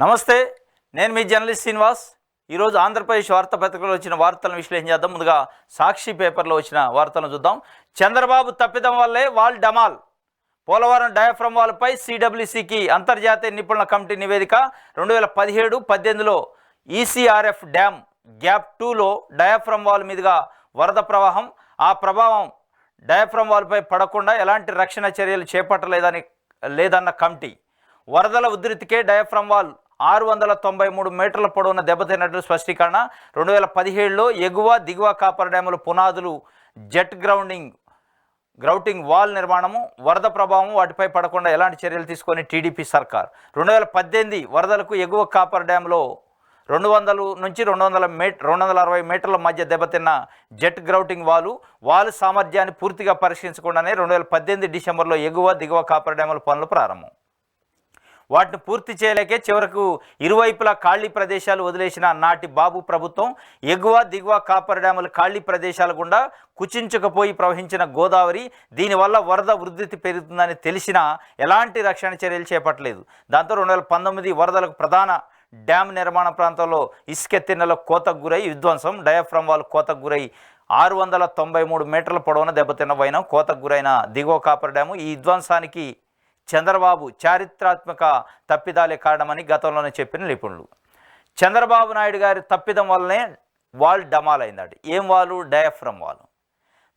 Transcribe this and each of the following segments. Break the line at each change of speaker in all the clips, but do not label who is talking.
నమస్తే, నేను మీ జర్నలిస్ట్ శ్రీనివాస్. ఈరోజు ఆంధ్రప్రదేశ్ వార్తాపత్రికలో వచ్చిన వార్తలను విశ్లేషణ చేద్దాం. ముందుగా సాక్షి పేపర్లో వచ్చిన వార్తలను చూద్దాం. చంద్రబాబు తప్పిదం వల్లే వాల్ డమాల్. పోలవరం డయాఫ్రమ్ వాల్పై సిడబ్ల్యూసికి అంతర్జాతీయ నిపుణుల కమిటీ నివేదిక. 2017-18లో ఈసీఆర్ఎఫ్ డ్యామ్ గ్యాప్ 2లో డయాఫ్రమ్ వాల్ మీదుగా వరద ప్రవాహం. ఆ ప్రభావం డయాఫ్రమ్ వాల్పై పడకుండా ఎలాంటి రక్షణ చర్యలు లేదన్న కమిటీ. వరదల ఉధృతికే డయాఫ్రమ్ వాల్ 693 మీటర్ల పొడవున దెబ్బతిన్నట్లు స్పష్టీకరణ. 2017లో ఎగువ దిగువ కాపర్ డ్యాముల పునాదులు జెట్ గ్రౌటింగ్ వాల్ నిర్మాణము, వరద ప్రభావం వాటిపై పడకుండా ఎలాంటి చర్యలు తీసుకొని టీడీపీ సర్కార్. 2018 వరదలకు ఎగువ కాపర్ డ్యాంలో 200 నుంచి 260 మీటర్ల మధ్య దెబ్బతిన్న జెట్ గ్రౌటింగ్ వాల్ సామర్థ్యాన్ని పూర్తిగా పరీక్షించకుండానే 2018 డిసెంబర్లో ఎగువ దిగువ కాపర్ డ్యాముల పనులు ప్రారంభం. వాటిని పూర్తి చేయలేకే చివరకు ఇరువైపులా ఖాళీ ప్రదేశాలు వదిలేసిన నాటి బాబు ప్రభుత్వం ఎగువ దిగువ కాపర్ డ్యాముల ఖాళీ ప్రదేశాల గుండా కుచించుకుపోయి ప్రవహించిన గోదావరి. దీనివల్ల వరద ఉధృతి పెరుగుతుందని తెలిసినా ఎలాంటి రక్షణ చర్యలు చేపట్టలేదు. దాంతో 2019 వరదలకు ప్రధాన డ్యామ్ నిర్మాణ ప్రాంతంలో ఇసుకెత్తిన్నెల కోతకు గురై విధ్వంసం. డయాఫ్రమ్ వాల్ కోతకు గురై 693 మీటర్ల పొడవున దెబ్బతిన్న వైనం. కోతకు గురైన దిగువ కాపర్ డ్యాము. ఈ విధ్వంసానికి చంద్రబాబు చారిత్రాత్మక తప్పిదాలే కారణమని గతంలోనే చెప్పిన నిపుణులు. చంద్రబాబు నాయుడు గారి తప్పిదం వల్లనే వాల్ డమాల్ అయిందట. ఏం వాలు? Diaphragm wall.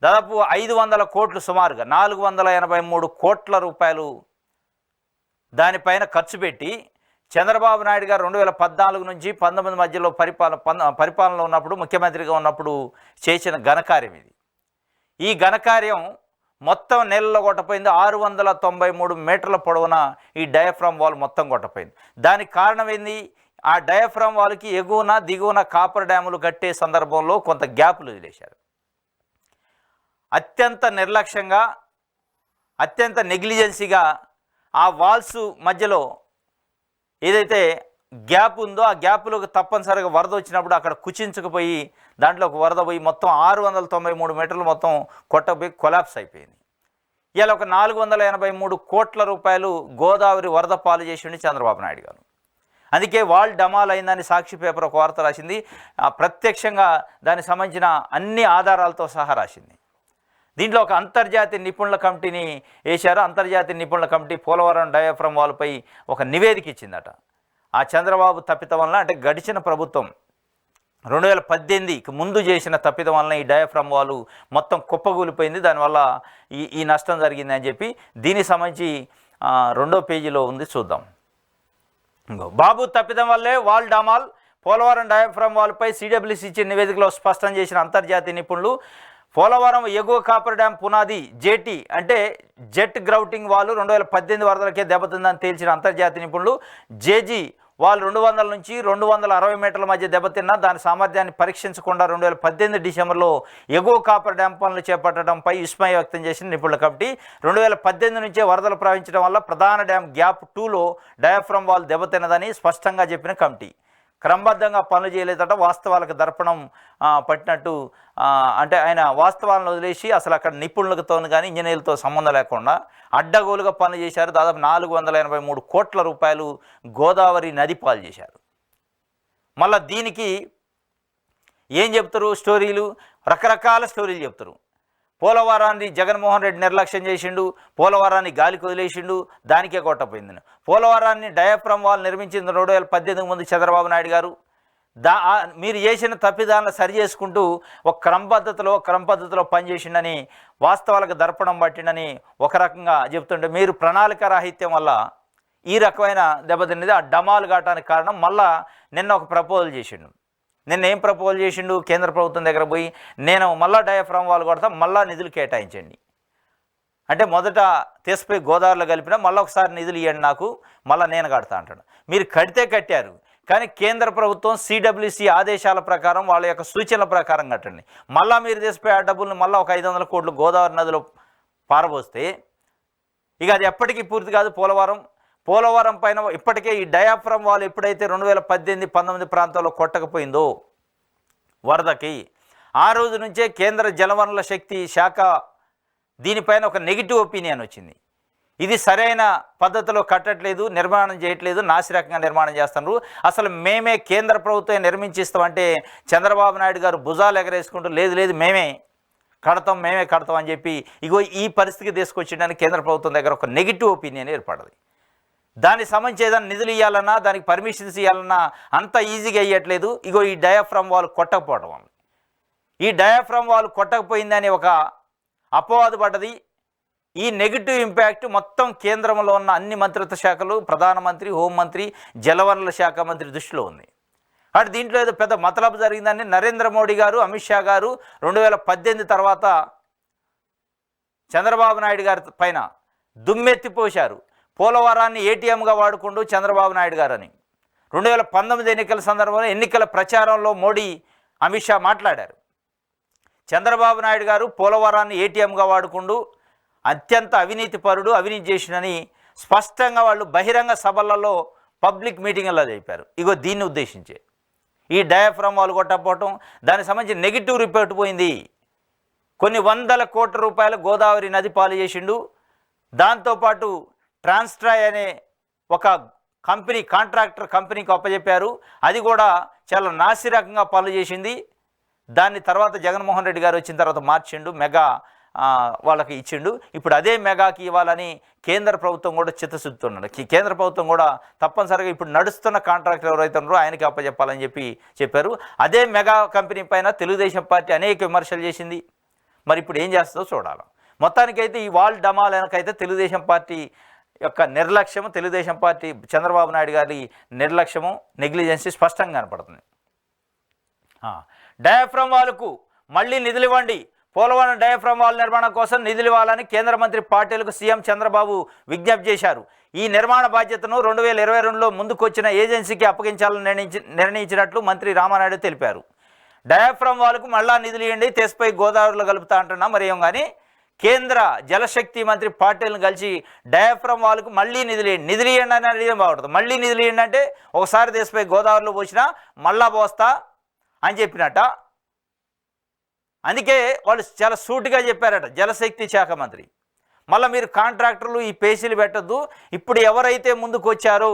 దాదాపు 500 కోట్లు, సుమారుగా 483 కోట్ల రూపాయలు దానిపైన ఖర్చు పెట్టి చంద్రబాబు నాయుడు గారు 2014 నుంచి 19 మధ్యలో పరిపాలనలో ఉన్నప్పుడు, ముఖ్యమంత్రిగా ఉన్నప్పుడు చేసిన ఘనకార్యం ఇది. ఈ ఘనకార్యం మొత్తం నెలలో కొట్టపోయింది. 693 మీటర్ల పొడవున ఈ డయాఫ్రమ్ వాల్ మొత్తం కొట్టపోయింది. దానికి కారణం ఏంది? ఆ డయాఫ్రమ్ వాల్కి ఎగువన దిగువన కాపర్ డ్యాములు కట్టే సందర్భంలో కొంత గ్యాపులు వదిలేశారు. అత్యంత నిర్లక్ష్యంగా, అత్యంత నెగ్లిజెన్సీగా ఆ వాల్స్ మధ్యలో ఏదైతే గ్యాప్ ఉందో ఆ గ్యాప్లోకి తప్పనిసరిగా వరద వచ్చినప్పుడు అక్కడ కుచించుకుపోయి దాంట్లో ఒక వరద పోయి మొత్తం 693 మీటర్లు మొత్తం కొట్టపోయి కొలాప్స్ అయిపోయింది. ఇలా ఒక 483 కోట్ల రూపాయలు గోదావరి వరద పాలు చేసిండి చంద్రబాబు నాయుడు గారు. అందుకే వాల్ డమాల్ అయిందని సాక్షి పేపర్ ఒక వార్త రాసింది. ప్రత్యక్షంగా దానికి సంబంధించిన అన్ని ఆధారాలతో సహా రాసింది. దీంట్లో ఒక అంతర్జాతీయ నిపుణుల కమిటీని వేశారు. అంతర్జాతీయ నిపుణుల కమిటీ పోలవరం డయాఫ్రమ్ వాల్పై ఒక నివేదిక ఇచ్చిందట. ఆ చంద్రబాబు తప్పిదం వలన, అంటే గడిచిన ప్రభుత్వం 2018కి ముందు చేసిన తప్పిదం వలన ఈ డయాఫ్రమ్ వాల్ మొత్తం కుప్పగూలిపోయింది. దానివల్ల ఈ నష్టం జరిగింది అని చెప్పి దీనికి సంబంధించి 2వ పేజీలో ఉంది, చూద్దాం. బాబు తప్పిదం వల్లే వాల్ డమాల్. పోలవరం డయాఫ్రమ్ వాల్పై సిడబ్ల్యూసి ఇచ్చిన నివేదికలో స్పష్టం చేసిన అంతర్జాతీయ నిపుణులు, పోలవరం ఎగువ కాపర్ డ్యామ్ పునాది జేటీ అంటే జెట్ గ్రౌటింగ్ వాల్ 2018 వరదలకే దెబ్బతిందని తేల్చిన అంతర్జాతీయ నిపుణులు, జేజీ వాల్ 200 నుంచి 260 మీటర్ల మధ్య దెబ్బతిన్న దాని సామర్థ్యాన్ని పరీక్షించకుండా 2018 డిసెంబర్లో ఎగువ కాపర్ డ్యామ్ పనులు చేపట్టడంపై విస్మయం వ్యక్తం చేసిన నిపుణుల కమిటీ. 2018 నుంచే వరదలు ప్రవహించడం వల్ల ప్రధాన డ్యామ్ గ్యాప్ 2లో డయాఫ్రమ్ వాల్ దెబ్బతిన్నదని స్పష్టంగా చెప్పిన కమిటీ. క్రమబద్ధంగా పనులు చేయలేదట. వాస్తవాలకు దర్పణం పట్టినట్టు, అంటే ఆయన వాస్తవాలను వదిలేసి అసలు అక్కడ నిపుణులతో కానీ ఇంజనీర్లతో సంబంధం లేకుండా అడ్డగోలుగా పనులు చేశారు. దాదాపు 483 కోట్ల రూపాయలు గోదావరి నది పాలు చేశారు. మళ్ళీ దీనికి ఏం చెప్తారు? స్టోరీలు, రకరకాల స్టోరీలు చెప్తారు. పోలవరాన్ని జగన్మోహన్ రెడ్డి నిర్లక్ష్యం చేసిండు, పోలవరాన్ని గాలికి వదిలేసిండు, దానికే కొట్టపోయిందని. పోలవరాన్ని డయాఫ్రమ్ వాల్ నిర్మించింది 2018 ముందు చంద్రబాబు నాయుడు గారు. మీరు చేసిన తప్పిదాలను సరి చేసుకుంటూ ఒక క్రమపద్ధతిలో పనిచేసిండని, వాస్తవాలకు దర్పణం పట్టిండని ఒక రకంగా చెప్తుంటే, మీరు ప్రణాళిక రాహిత్యం వల్ల ఈ రకమైన దెబ్బతిన్నది. ఆ డమాల్ కావటానికి కారణం మళ్ళా నిన్న ఒక ప్రపోజల్ చేసిండు. నిన్న ఏం ప్రపోజల్ చేసిండు? కేంద్ర ప్రభుత్వం దగ్గర పోయి నేను మళ్ళా డయాఫ్రమ్ వాల్ కొడతా, మళ్ళా నిధులు కేటాయించండి అంటే, మొదట తీసిపోయి గోదావరిలో కలిపినా మళ్ళీ ఒకసారి నిధులు ఇవ్వండి నాకు, మళ్ళీ నేను కడతా అంటాడు. మీరు కడితే కట్టారు, కానీ కేంద్ర ప్రభుత్వం సిడబ్ల్యూసి ఆదేశాల ప్రకారం, వాళ్ళ యొక్క సూచనల ప్రకారం కట్టండి. మళ్ళీ మీరు తీసిపోయి ఆ డబ్బులను మళ్ళీ ఒక 500 కోట్లు గోదావరి నదిలో పారబోస్తే ఇక అది ఎప్పటికీ పూర్తి కాదు. పోలవరం పైన ఇప్పటికే ఈ డయాఫ్రమ్ వాల్ ఎప్పుడైతే 2018-19 ప్రాంతాల్లో కొట్టకపోయిందో వరదకి, ఆ రోజు నుంచే కేంద్ర జలవనరుల శక్తి శాఖ దీనిపైన ఒక నెగిటివ్ ఒపీనియన్ వచ్చింది. ఇది సరైన పద్ధతిలో కట్టట్లేదు, నిర్మాణం చేయట్లేదు, నాసిరకంగా నిర్మాణం చేస్తున్నారు. అసలు మేమే కేంద్ర ప్రభుత్వం నిర్మించిస్తామంటే చంద్రబాబు నాయుడు గారు భుజాలు ఎగరేసుకుంటూ లేదు లేదు మేమే కడతాం అని చెప్పి ఇగో ఈ పరిస్థితికి తీసుకొచ్చేయడానికి కేంద్ర ప్రభుత్వం దగ్గర ఒక నెగిటివ్ ఒపీనియన్ ఏర్పడింది. దానికి సంబంధించి ఏదైనా నిధులు ఇవ్వాలన్నా, దానికి పర్మిషన్స్ ఇవ్వాలన్నా అంత ఈజీగా అయ్యట్లేదు. ఇగో ఈ డయాఫ్రమ్ వాళ్ళు కొట్టకపోవడం వల్ల, ఈ డయాఫ్రమ్ వాళ్ళు కొట్టకపోయిందని ఒక అపవాదు పడ్డది. ఈ నెగిటివ్ ఇంపాక్ట్ మొత్తం కేంద్రంలో ఉన్న అన్ని మంత్రిత్వ శాఖలు, ప్రధానమంత్రి, హోంమంత్రి, జలవనరుల శాఖ మంత్రి దృష్టిలో ఉంది. కాబట్టి దీంట్లో ఏదో పెద్ద మతలబు జరిగిందని నరేంద్ర మోడీ గారు, అమిత్ షా గారు 2018 తర్వాత చంద్రబాబు నాయుడు గారి పైన దుమ్మెత్తిపోశారు. పోలవరాన్ని ఏటీఎంగా వాడుకుంటూ చంద్రబాబు నాయుడు గారని 2019 ఎన్నికల సందర్భంలో ఎన్నికల ప్రచారంలో మోడీ, అమిత్ షా మాట్లాడారు. చంద్రబాబు నాయుడు గారు పోలవరాన్ని ఏటీఎంగా వాడుకుంటూ అత్యంత అవినీతి పరుడు, అవినీతి చేసినని స్పష్టంగా వాళ్ళు బహిరంగ సభలలో, పబ్లిక్ మీటింగ్లలో చెప్పారు. ఇగో దీన్ని ఉద్దేశించే ఈ డయాఫ్రమ్ వాళ్ళు కొట్టకపోవటం, దానికి సంబంధించి నెగిటివ్ రిపోర్ట్ పోయింది. కొన్ని వందల కోట్ల రూపాయలు గోదావరి నది పాలు చేసిండు. దాంతోపాటు ట్రాన్స్ట్రాయ్ అనే ఒక కంపెనీ, కాంట్రాక్టర్ కంపెనీకి అప్పచెప్పారు. అది కూడా చాలా నాసిరకంగా పనులు చేసింది. దాన్ని తర్వాత జగన్మోహన్ రెడ్డి గారు వచ్చిన తర్వాత మార్చిండు, మెగా వాళ్ళకి ఇచ్చిండు. ఇప్పుడు అదే మెగాకి ఇవ్వాలని కేంద్ర ప్రభుత్వం కూడా చిత్తశుద్ధితున్నాడు. కేంద్ర ప్రభుత్వం కూడా తప్పనిసరిగా ఇప్పుడు నడుస్తున్న కాంట్రాక్టర్ ఎవరైతే ఉన్నారో ఆయనకి అప్పచెప్పాలని చెప్పారు. అదే మెగా కంపెనీ పైన తెలుగుదేశం పార్టీ అనేక విమర్శలు చేసింది. మరి ఇప్పుడు ఏం చేస్తుందో చూడాలి. మొత్తానికైతే ఈ వాల్ డమాల్ వెనకైతే తెలుగుదేశం పార్టీ యొక్క నిర్లక్ష్యము, తెలుగుదేశం పార్టీ చంద్రబాబు నాయుడు గారి నిర్లక్ష్యము, నెగ్లిజెన్సీ స్పష్టంగా కనపడుతుంది. డయాఫ్రమ్ వాళ్ళకు మళ్ళీ నిధులు ఇవ్వండి, పోలవరం డయాఫ్రమ్ వాల్ నిర్మాణం కోసం నిధులు ఇవ్వాలని కేంద్ర మంత్రి పాటిల్కు సీఎం చంద్రబాబు విజ్ఞప్తి చేశారు. ఈ నిర్మాణ బాధ్యతను 2022లో ముందుకొచ్చిన ఏజెన్సీకి అప్పగించాలని నిర్ణయించినట్లు మంత్రి రామానాయుడు తెలిపారు. డయాఫ్రమ్ వాళ్ళకు మళ్ళా నిధులు ఇవ్వండి, తెసిపోయి గోదావరిలో కలుపుతా అంటున్నా మరి ఏం కానీ కేంద్ర జలశక్తి మంత్రి పాటిల్ని కలిసి డయాఫ్రమ్ వాళ్ళకు మళ్ళీ నిధులు ఇవ్వండి అని అడిగిన బాగుంటుంది. మళ్ళీ నిధులు ఇవ్వండి అంటే ఒకసారి తెసిపోయి గోదావరిలో పోసినా మళ్ళా పోస్తా అని చెప్పినట్ట. అందుకే వాళ్ళు చాలా సూటిగా చెప్పారట జలశక్తి శాఖ మంత్రి. మళ్ళీ మీరు కాంట్రాక్టర్లు ఈ పేసీలు పెట్టద్దు, ఇప్పుడు ఎవరైతే ముందుకు వచ్చారో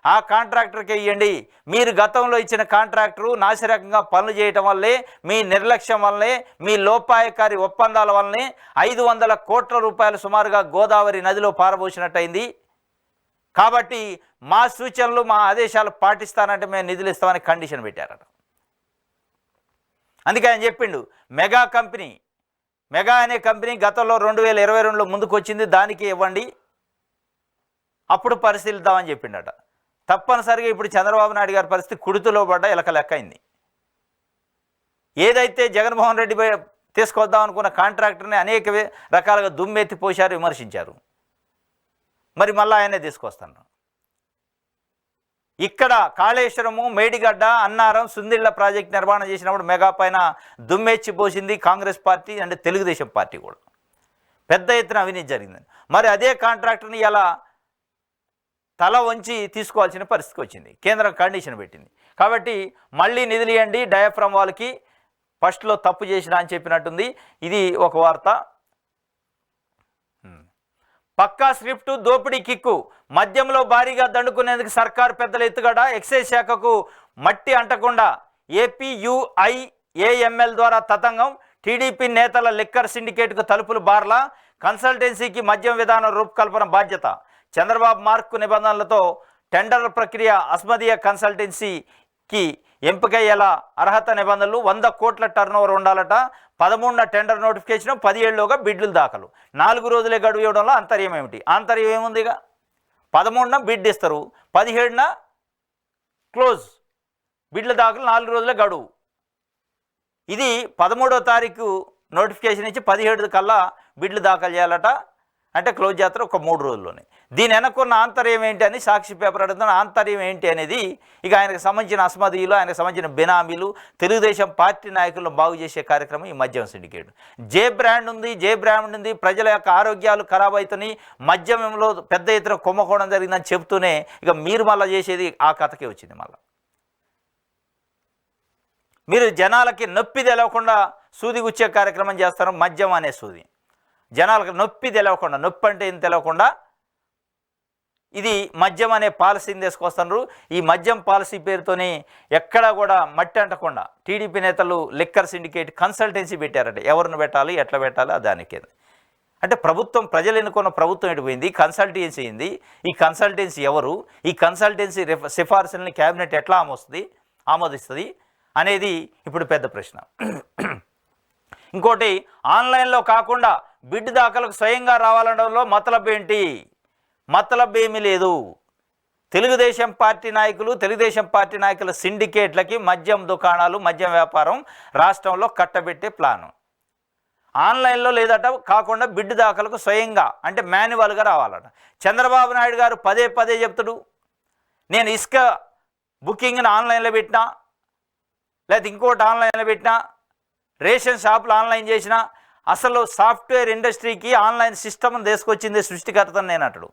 ఆ కాంట్రాక్టర్కి ఇవ్వండి. మీరు గతంలో ఇచ్చిన కాంట్రాక్టరు నాసిరకంగా పనులు చేయటం వల్లే, మీ నిర్లక్ష్యం వల్లే, మీ లోపాయకారి ఒప్పందాల వల్లనే 500 కోట్ల రూపాయలు సుమారుగా గోదావరి నదిలో పారబోసినట్టయింది. కాబట్టి మా సూచనలు, మా ఆదేశాలు పాటిస్తానంటే మేము నిధులు ఇస్తామని కండిషన్ పెట్టారట. అందుకే ఆయన చెప్పిండు మెగా అనే కంపెనీ గతంలో 2022లో ముందుకు వచ్చింది, దానికి ఇవ్వండి, అప్పుడు పరిశీలిద్దామని చెప్పిండట. తప్పనిసరిగా ఇప్పుడు చంద్రబాబు నాయుడు గారి పరిస్థితి కుడితిలో పడ్డ లెక్క అయింది. ఏదైతే జగన్మోహన్ రెడ్డి తీసుకొద్దాం అనుకున్న కాంట్రాక్టర్ని అనేక రకాలుగా దుమ్మెత్తి పోశారు, విమర్శించారు. మరి మళ్ళీ ఆయనే తీసుకొస్తాను. ఇక్కడ కాళేశ్వరము, మేడిగడ్డ, అన్నారం, సుందిళ్ళ ప్రాజెక్ట్ నిర్మాణం చేసినప్పుడు మెగా పైన దుమ్మెచ్చిపోసింది కాంగ్రెస్ పార్టీ, అంటే తెలుగుదేశం పార్టీ కూడా. పెద్ద ఎత్తున అవినీతి జరిగింది. మరి అదే కాంట్రాక్టర్ని ఇలా తల వంచి తీసుకోవాల్సిన పరిస్థితి వచ్చింది, కేంద్రం కండిషన్ పెట్టింది. కాబట్టి మళ్ళీ నిధులు ఇవ్వండి డయాఫ్రమ్ వాళ్ళకి, ఫస్ట్లో తప్పు చేసినా అని చెప్పినట్టుంది. ఇది ఒక వార్త. పక్కా స్క్రిప్ట్, దోపిడీ కిక్కు, మద్యంలో భారీగా దండుకునేందుకు సర్కారు పెద్దల ఎత్తుగడ, ఎక్సైజ్ శాఖకు మట్టి అంటకుండా ఏపీయుఐఏఎంఎల్ ద్వారా తతంగం, టీడీపీ నేతల లిక్కర్ సిండికేట్కు తలుపులు బార్లా, కన్సల్టెన్సీకి మద్యం విధానం రూపకల్పన బాధ్యత, చంద్రబాబు మార్కు నిబంధనలతో టెండర్ల ప్రక్రియ, అస్మదీయ కన్సల్టెన్సీకి ఎంపికయ్యేలా అర్హత నిబంధనలు, 100 కోట్ల టర్నోవర్ ఉండాలట, 13న టెండర్ నోటిఫికేషన్, 17లోగా బిడ్లు దాఖలు, 4 రోజులే గడువు ఇవ్వడంలో ఆంతర్యం ఏమిటి? ఆంతర్యం ఏముంది? ఇక 13న బిడ్ ఇస్తారు, 17న క్లోజ్, బిడ్ల దాఖలు 4 రోజులే గడువు. ఇది 13వ తారీఖు నోటిఫికేషన్ ఇచ్చి 17 కల్లా బిడ్లు దాఖలు చేయాలట, అంటే క్లోజ్ చేస్తారు ఒక 3 రోజుల్లోనే. దీని వెనక్కున్న ఆంతర్యం ఏంటి అని సాక్షి పేపర్ అడుగుతున్న. ఆంతర్యం ఏంటి అనేది ఇక ఆయనకు సంబంధించిన అస్మదీయులు, ఆయనకు సంబంధించిన బినామీలు, తెలుగుదేశం పార్టీ నాయకులను బాగు చేసే కార్యక్రమం ఈ మద్యం సిండికేట్. జే బ్రాండ్ ఉంది, ప్రజల యొక్క ఆరోగ్యాలు ఖరాబ్ అవుతున్నాయి, మద్యంలో పెద్ద ఎత్తున కుంభకోణం జరిగిందని చెప్తూనే ఇక మీరు మళ్ళీ చేసేది ఆ కథకే వచ్చింది. మళ్ళీ మీరు జనాలకి నొప్పి తెలవకుండా సూది గుచ్చే కార్యక్రమం చేస్తారు. మద్యం అనే సూది జనాలకు నొప్పి తెలవకుండా, నొప్పి అంటే ఏం తెలవకుండా ఇది మద్యం అనే పాలసీని తీసుకొస్తున్నారు. ఈ మద్యం పాలసీ పేరుతోనే ఎక్కడా కూడా మట్టి అంటకుండా టీడీపీ నేతలు లిక్కర్ సిండికేట్ కన్సల్టెన్సీ పెట్టారట. ఎవరిని పెట్టాలి, ఎట్లా పెట్టాలి దానికి. అంటే ప్రభుత్వం, ప్రజలు ఎన్నుకున్న ప్రభుత్వం ఎటుపోయింది, కన్సల్టెన్సీ అయింది. ఈ కన్సల్టెన్సీ ఎవరు, ఈ కన్సల్టెన్సీ సిఫార్సుల్ని క్యాబినెట్ ఎట్లా ఆమోదిస్తుంది అనేది ఇప్పుడు పెద్ద ప్రశ్న. ఇంకోటి, ఆన్లైన్లో కాకుండా బిడ్ దాఖలకు స్వయంగా రావాలనడంలో మతలబ్ ఏంటి? మతలబ్ ఏమీ లేదు. తెలుగుదేశం పార్టీ నాయకుల సిండికేట్లకి మద్యం దుకాణాలు, మద్యం వ్యాపారం రాష్ట్రంలో కట్టబెట్టే ప్లాను. ఆన్లైన్లో లేదట, కాకుండా బిడ్ దాఖలకు స్వయంగా అంటే మాన్యువల్గా రావాలట. చంద్రబాబు నాయుడు గారు పదే పదే చెప్తాడు, నేను ఇసుక బుకింగ్ని ఆన్లైన్లో పెట్టినా, లేదా ఇంకోటి ఆన్లైన్లో పెట్టినా, రేషన్ షాపులు ఆన్లైన్ చేసిన, అసలు సాఫ్ట్వేర్ ఇండస్ట్రీకి ఆన్లైన్ సిస్టమ్ని తీసుకొచ్చింది సృష్టికర్తను నేను అంటాడు.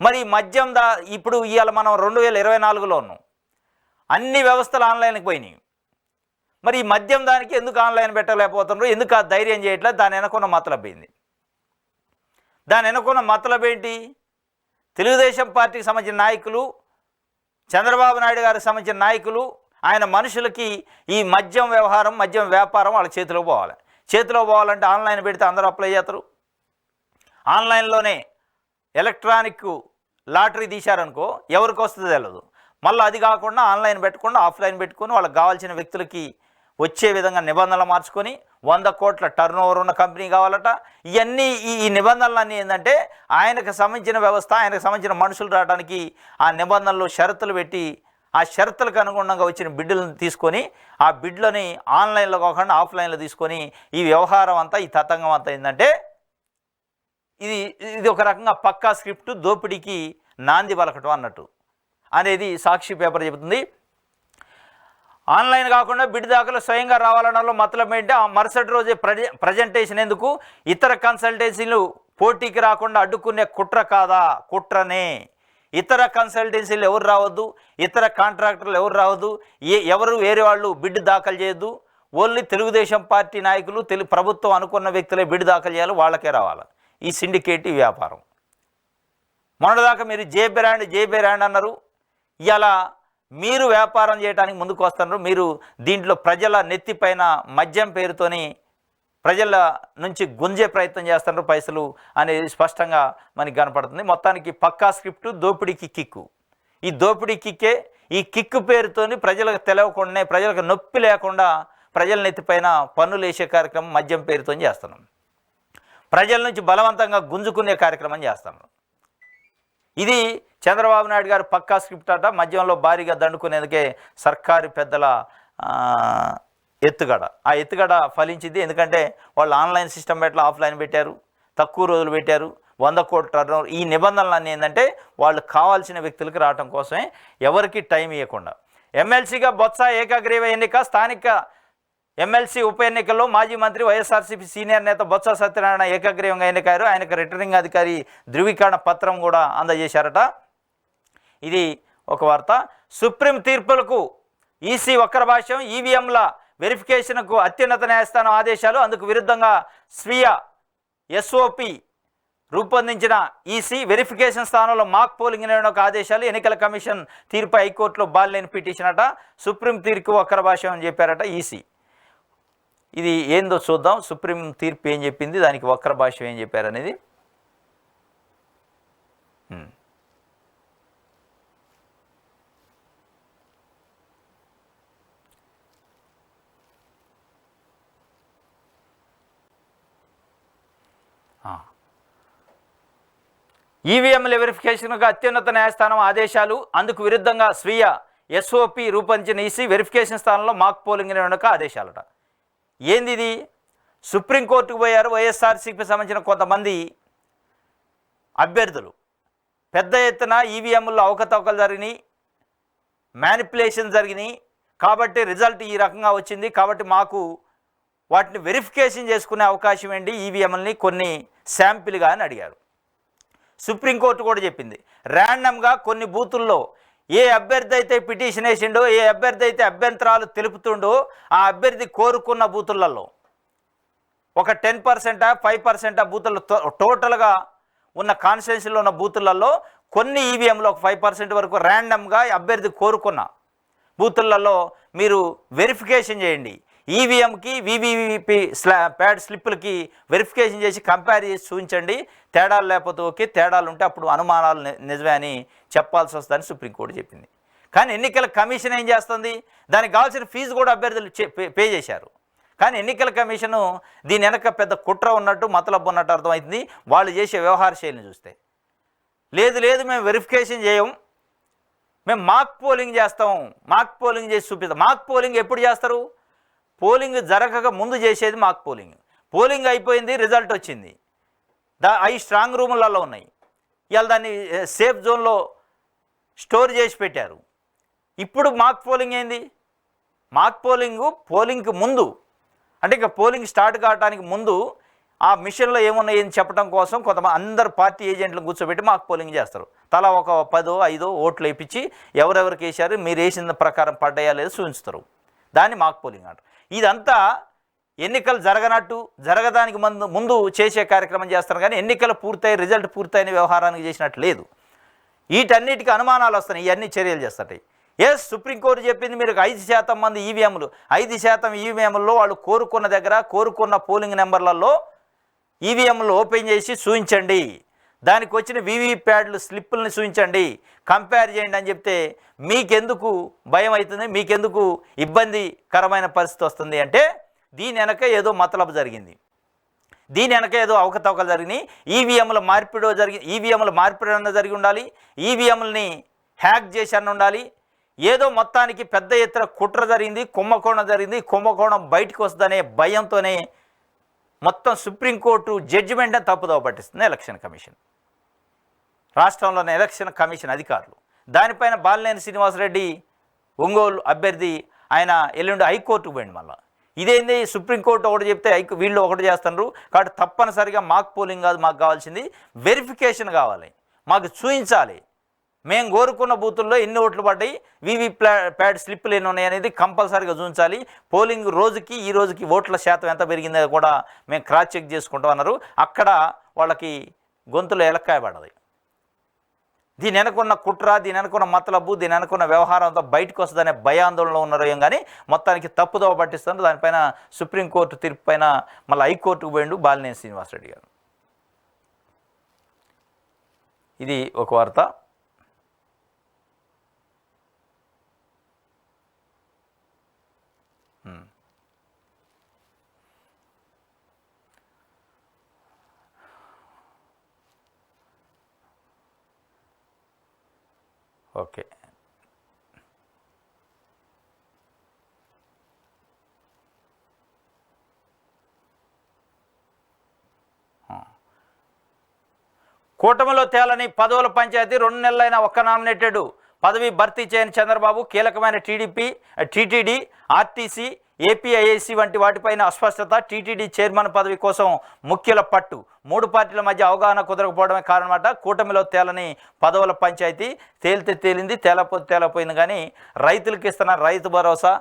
మరి మద్యం ఇప్పుడు ఇవాళ మనం 2024లో ఉన్నాం, అన్ని వ్యవస్థలు ఆన్లైన్కి పోయినాయి. మరి ఈ మద్యం దానికి ఎందుకు ఆన్లైన్ పెట్టలేకపోతున్నారు? ఎందుకు ఆ ధైర్యం చేయట్లేదు? దాని వెనకున్న మతలబ్ ఏంది? దాని వెనకున్న మతలబ్ ఏంటి? తెలుగుదేశం పార్టీకి సంబంధించిన నాయకులు, చంద్రబాబు నాయుడు గారికి సంబంధించిన నాయకులు, ఆయన మనుషులకి ఈ మద్యం వ్యవహారం, మద్యం వ్యాపారం వాళ్ళ చేతిలో పోవాలంటే ఆన్లైన్ పెడితే అందరూ అప్లై చేస్తారు. ఆన్లైన్లోనే ఎలక్ట్రానిక్ లాటరీ తీశారనుకో, ఎవరికి వస్తుందో తెలియదు. మళ్ళీ అది కాకుండా ఆన్లైన్ పెట్టకుండా ఆఫ్లైన్ పెట్టుకొని వాళ్ళకి కావాల్సిన వ్యక్తులకి వచ్చే విధంగా నిబంధనలు మార్చుకొని 100 కోట్ల టర్న్ ఓవర్ ఉన్న కంపెనీ కావాలట. ఇవన్నీ ఈ నిబంధనలన్నీ ఏంటంటే ఆయనకు సంబంధించిన వ్యవస్థ, ఆయనకు సంబంధించిన మనుషులు రావడానికి ఆ నిబంధనలు షరతులు పెట్టి, ఆ షరతులకు అనుగుణంగా వచ్చిన బిడ్డులను తీసుకొని ఆ బిడ్లని ఆన్లైన్లో కాకుండా ఆఫ్లైన్లో తీసుకొని ఈ వ్యవహారం అంతా, ఈ తతంగం అంతా ఏంటంటే ఇది ఒక రకంగా పక్కా స్క్రిప్ట్, దోపిడీకి నాంది పలకటం అన్నట్టు అనేది సాక్షి పేపర్ చెబుతుంది. ఆన్లైన్ కాకుండా బిడ్ దాఖలు స్వయంగా రావాలనలో మతలబ్ ఏంటి? ఆ మరుసటి రోజే ప్రజెంటేషన్ ఎందుకు? ఇతర కన్సల్టెన్సీలు పోటీకి రాకుండా అడ్డుకునే కుట్ర కాదా? కుట్రనే. ఇతర కన్సల్టెన్సీలు ఎవరు రావద్దు, ఇతర కాంట్రాక్టర్లు ఎవరు రావద్దు, ఎవరు వేరే వాళ్ళు బిడ్ దాఖలు చేయొద్దు. ఓన్లీ తెలుగుదేశం పార్టీ నాయకులు, ప్రభుత్వం అనుకున్న వ్యక్తులే బిడ్ దాఖలు చేయాలి, వాళ్ళకే రావాలి ఈ సిండికేట్ వ్యాపారం. మొన్నటిదాకా మీరు జే బ్రాండ్ అన్నారు, ఇలా మీరు వ్యాపారం చేయడానికి ముందుకు వస్తున్నారు. మీరు దీంట్లో ప్రజల నెత్తిపైన మద్యం పేరుతోని ప్రజల నుంచి గుంజే ప్రయత్నం చేస్తున్నారు పైసలు అనేది స్పష్టంగా మనకి కనపడుతుంది. మొత్తానికి పక్కా స్క్రిప్టు, దోపిడీకి కిక్కు. ఈ దోపిడీ కిక్కే, ఈ కిక్కు పేరుతోని ప్రజలకు తెలియకుండానే, ప్రజలకు నొప్పి లేకుండా ప్రజల నెత్తిపైన పన్నులు వేసే కార్యక్రమం మద్యం పేరుతో చేస్తున్నాం. ప్రజల నుంచి బలవంతంగా గుంజుకునే కార్యక్రమం చేస్తున్నాం. ఇది చంద్రబాబు నాయుడు గారు పక్కా స్క్రిప్ట్ అట. మద్యంలో భారీగా దండుకునేందుకే సర్కారు పెద్దల ఎత్తుగడ. ఆ ఎత్తుగడ ఫలించింది. ఎందుకంటే వాళ్ళు ఆన్లైన్ సిస్టమ్ పెట్టాలి, ఆఫ్లైన్ పెట్టారు, తక్కువ రోజులు పెట్టారు, 100 కోట్ల టర్నోవర్. ఈ నిబంధనలన్నీ ఏంటంటే వాళ్ళు కావాల్సిన వ్యక్తులకు రావడం కోసమే, ఎవరికి టైం ఇవ్వకుండా. ఎమ్మెల్సీగా బొత్స ఏకగ్రీవ ఎన్నిక. స్థానిక ఎమ్మెల్సీ ఉప ఎన్నికల్లో మాజీ మంత్రి వైఎస్ఆర్సీపీ సీనియర్ నేత బొత్స సత్యనారాయణ ఏకగ్రీవంగా ఎన్నికయ్యారు. ఆయనకు రిటర్నింగ్ అధికారి ధృవీకరణ పత్రం కూడా అందజేశారట. ఇది ఒక వార్త. సుప్రీం తీర్పులకు ఈసీ వక్రభాష్యం. ఈవీఎంల వెరిఫికేషన్కు అత్యున్నత న్యాయస్థానం ఆదేశాలు. అందుకు విరుద్ధంగా స్వీయ ఎస్ఓపి రూపొందించిన ఈసీ వెరిఫికేషన్ స్థానంలో మాక్ పోలింగ్ నిర్వహణకు ఆదేశాలు. ఎన్నికల కమిషన్ తీర్పు హైకోర్టులో బాలిలేని పిటిషన్ అట. సుప్రీం తీర్పు వక్రభాష్యం అని చెప్పారట ఈసీ. ఇది ఏందో చూద్దాం. సుప్రీం తీర్పు ఏం చెప్పింది, దానికి వక్రభాష్యం ఏం చెప్పారనేది. ఈవీఎంల వెరిఫికేషన్కు అత్యున్నత న్యాయస్థానం ఆదేశాలు. అందుకు విరుద్ధంగా స్వీయ ఎస్ఓపి రూపొందించిన ఈసీ వెరిఫికేషన్ స్థానంలో మాక్ పోలింగ్ నిర్వహణకు ఆదేశాలట. ఏంది ఇది? సుప్రీంకోర్టుకు పోయారు వైఎస్ఆర్సీపీకి సంబంధించిన కొంతమంది అభ్యర్థులు. పెద్ద ఎత్తున ఈవీఎంల్లో అవకతవకలు జరిగినాయి, మ్యానిపులేషన్ జరిగినాయి, కాబట్టి రిజల్ట్ ఈ రకంగా వచ్చింది, కాబట్టి మాకు వాటిని వెరిఫికేషన్ చేసుకునే అవకాశం ఏంటి, ఈవీఎంలని కొన్ని శాంపిల్గా అని అడిగారు. సుప్రీంకోర్టు కూడా చెప్పింది, ర్యాండమ్గా కొన్ని బూతుల్లో ఏ అభ్యర్థి అయితే పిటిషన్ వేసిండో, ఏ అభ్యర్థి అయితే అభ్యంతరాలు తెలుపుతుండో ఆ అభ్యర్థి కోరుకున్న బూతులలో ఒక 10%, 5% బూతుల్లో టోటల్గా ఉన్న కాన్స్టిట్యున్సీలో ఉన్న బూతులలో కొన్ని ఈవీఎంలో ఒక 5% వరకు ర్యాండమ్గా అభ్యర్థి కోరుకున్న బూతులలో మీరు వెరిఫికేషన్ చేయండి. ఈవీఎంకి వీవీపీ ప్యాడ్ స్లిప్పులకి వెరిఫికేషన్ చేసి కంపేర్ చేసి చూపించండి. తేడాలు లేకపోతే ఓకే, తేడాలు ఉంటే అప్పుడు అనుమానాలు నిజమే అని చెప్పాల్సి వస్తుందని సుప్రీంకోర్టు చెప్పింది. కానీ ఎన్నికల కమిషన్ ఏం చేస్తుంది? దానికి కావాల్సిన ఫీజు కూడా అభ్యర్థులు పే చేశారు. కానీ ఎన్నికల కమిషను దీని వెనక పెద్ద కుట్ర ఉన్నట్టు మతలబు ఉన్నట్టు అర్థమవుతుంది వాళ్ళు చేసే వ్యవహార శైలిని చూస్తే. లేదు మేము వెరిఫికేషన్ చేయం, మేము మాక్ పోలింగ్ చేస్తాం, మాక్ పోలింగ్ చేసి చూపిస్తాం. మాక్ పోలింగ్ ఎప్పుడు చేస్తారు? పోలింగ్ జరగక ముందు చేసేది మాక్ పోలింగ్. పోలింగ్ అయిపోయింది, రిజల్ట్ వచ్చింది, అవి స్ట్రాంగ్ రూములలో ఉన్నాయి, ఇవాళ దాన్ని సేఫ్ జోన్లో స్టోర్ చేసి పెట్టారు. ఇప్పుడు మాక్ పోలింగ్ ఏంది? మాక్ పోలింగ్కి ముందు, అంటే ఇక పోలింగ్ స్టార్ట్ కావడానికి ముందు ఆ మిషన్లో ఏమున్నాయి అని చెప్పడం కోసం కొంతమంది అందరు పార్టీ ఏజెంట్లను కూర్చోబెట్టి మాకు పోలింగ్ చేస్తారు. తలా ఒక 10-5 ఓట్లు వేయించి ఎవరెవరికి వేశారు, మీరు వేసిన ప్రకారం పడ్డాయా లేదో చూపిస్తారు. దాన్ని మాక్ పోలింగ్ అంటారు. ఇదంతా ఎన్నికలు జరగడానికి ముందు చేసే కార్యక్రమం చేస్తారు. కానీ ఎన్నికలు పూర్తయి రిజల్ట్ పూర్తయిన వ్యవహారానికి చేసినట్టు లేదు. వీటన్నిటికీ అనుమానాలు వస్తున్నాయి, ఇవన్నీ చర్యలు చేస్తాయి. సుప్రీంకోర్టు చెప్పింది మీరు 5% మంది ఈవీఎంలు, 5% ఈవీఎంల్లో వాళ్ళు కోరుకున్న దగ్గర కోరుకున్న పోలింగ్ నెంబర్లలో ఈవీఎంలు ఓపెన్ చేసి చూపించండి, దానికి వచ్చిన వీవీప్యాడ్లు స్లిప్పుల్ని చూపించండి, కంపేర్ చేయండి అని చెప్తే మీకెందుకు భయం అవుతుంది, మీకెందుకు ఇబ్బందికరమైన పరిస్థితి వస్తుంది అంటే దీని వెనక ఏదో మతలబు జరిగింది, దీని వెనక ఏదో అవకతవకలు జరిగినాయి. ఈవీఎంల మార్పిడి అన్న జరిగి ఉండాలి, ఈవీఎంలని హ్యాక్ చేసి అన్న ఉండాలి. ఏదో మొత్తానికి పెద్ద ఎత్తున కుట్ర జరిగింది, కుంభకోణం జరిగింది. కుంభకోణం బయటకు వస్తుందనే భయంతోనే మొత్తం సుప్రీంకోర్టు జడ్జిమెంట్ని తప్పుదోవ పట్టిస్తుంది ఎలక్షన్ కమిషన్, రాష్ట్రంలోని ఎలక్షన్ కమిషన్ అధికారులు. దానిపైన బాలినేని శ్రీనివాసరెడ్డి ఒంగోలు అభ్యర్థి ఆయన ఎల్లుండి హైకోర్టుకు పోయింది. మళ్ళీ ఇదేంది, సుప్రీంకోర్టు ఒకటి చెప్తే వీళ్ళు ఒకటి చేస్తున్నారు. కాబట్టి తప్పనిసరిగా మాక్ పోలింగ్ కాదు, మాకు కావాల్సింది వెరిఫికేషన్ కావాలి, మాకు చూపించాలి. మేము కోరుకున్న బూతుల్లో ఎన్ని ఓట్లు పడ్డాయి, ప్యాడ్ స్లిప్పులు ఎన్ని ఉన్నాయి అనేది కంపల్సరీగా చూపించాలి. పోలింగ్ రోజుకి ఈ రోజుకి ఓట్ల శాతం ఎంత పెరిగిందో కూడా మేము క్రాస్ చెక్ చేసుకుంటాం అన్నారు. అక్కడ వాళ్ళకి గొంతులో ఎలక్కాయ పడది. దీని వెనుకున్న కుట్ర, దీని వెనుకున్న మతలబు, దీని వెనుకున్న వ్యవహారం అంతా బయటకు వస్తుందనే భయాందోళనలో ఉన్నారు. ఏం కానీ మొత్తానికి తప్పుదోవ పట్టిస్తున్నారు. దానిపైన సుప్రీంకోర్టు తీర్పు పైన మళ్ళీ హైకోర్టుకు పోయిండు బాలినేని శ్రీనివాసరెడ్డి గారు. ఇది ఒక వార్త. ఓకే, కూటమిలో తేలని పదవుల పంచాయతీ 2 నెలలైన ఒక్క నామినేటెడ్ పదవి భర్తీ చేయని చంద్రబాబు కీలకమైన టీటీడీ, ఆర్టీసీ, ఏపీఐఏసీ వంటి వాటిపైన అస్పష్టత. టీటీడీ చైర్మన్ పదవి కోసం ముఖ్యుల పట్టు. 3 పార్టీల మధ్య అవగాహన కుదరకపోవడమే కారణమట. కూటమిలో తేలని పదవుల పంచాయతీ తేలింది, తేలపోయింది. కానీ రైతులకు ఇస్తున్న రైతు భరోసా,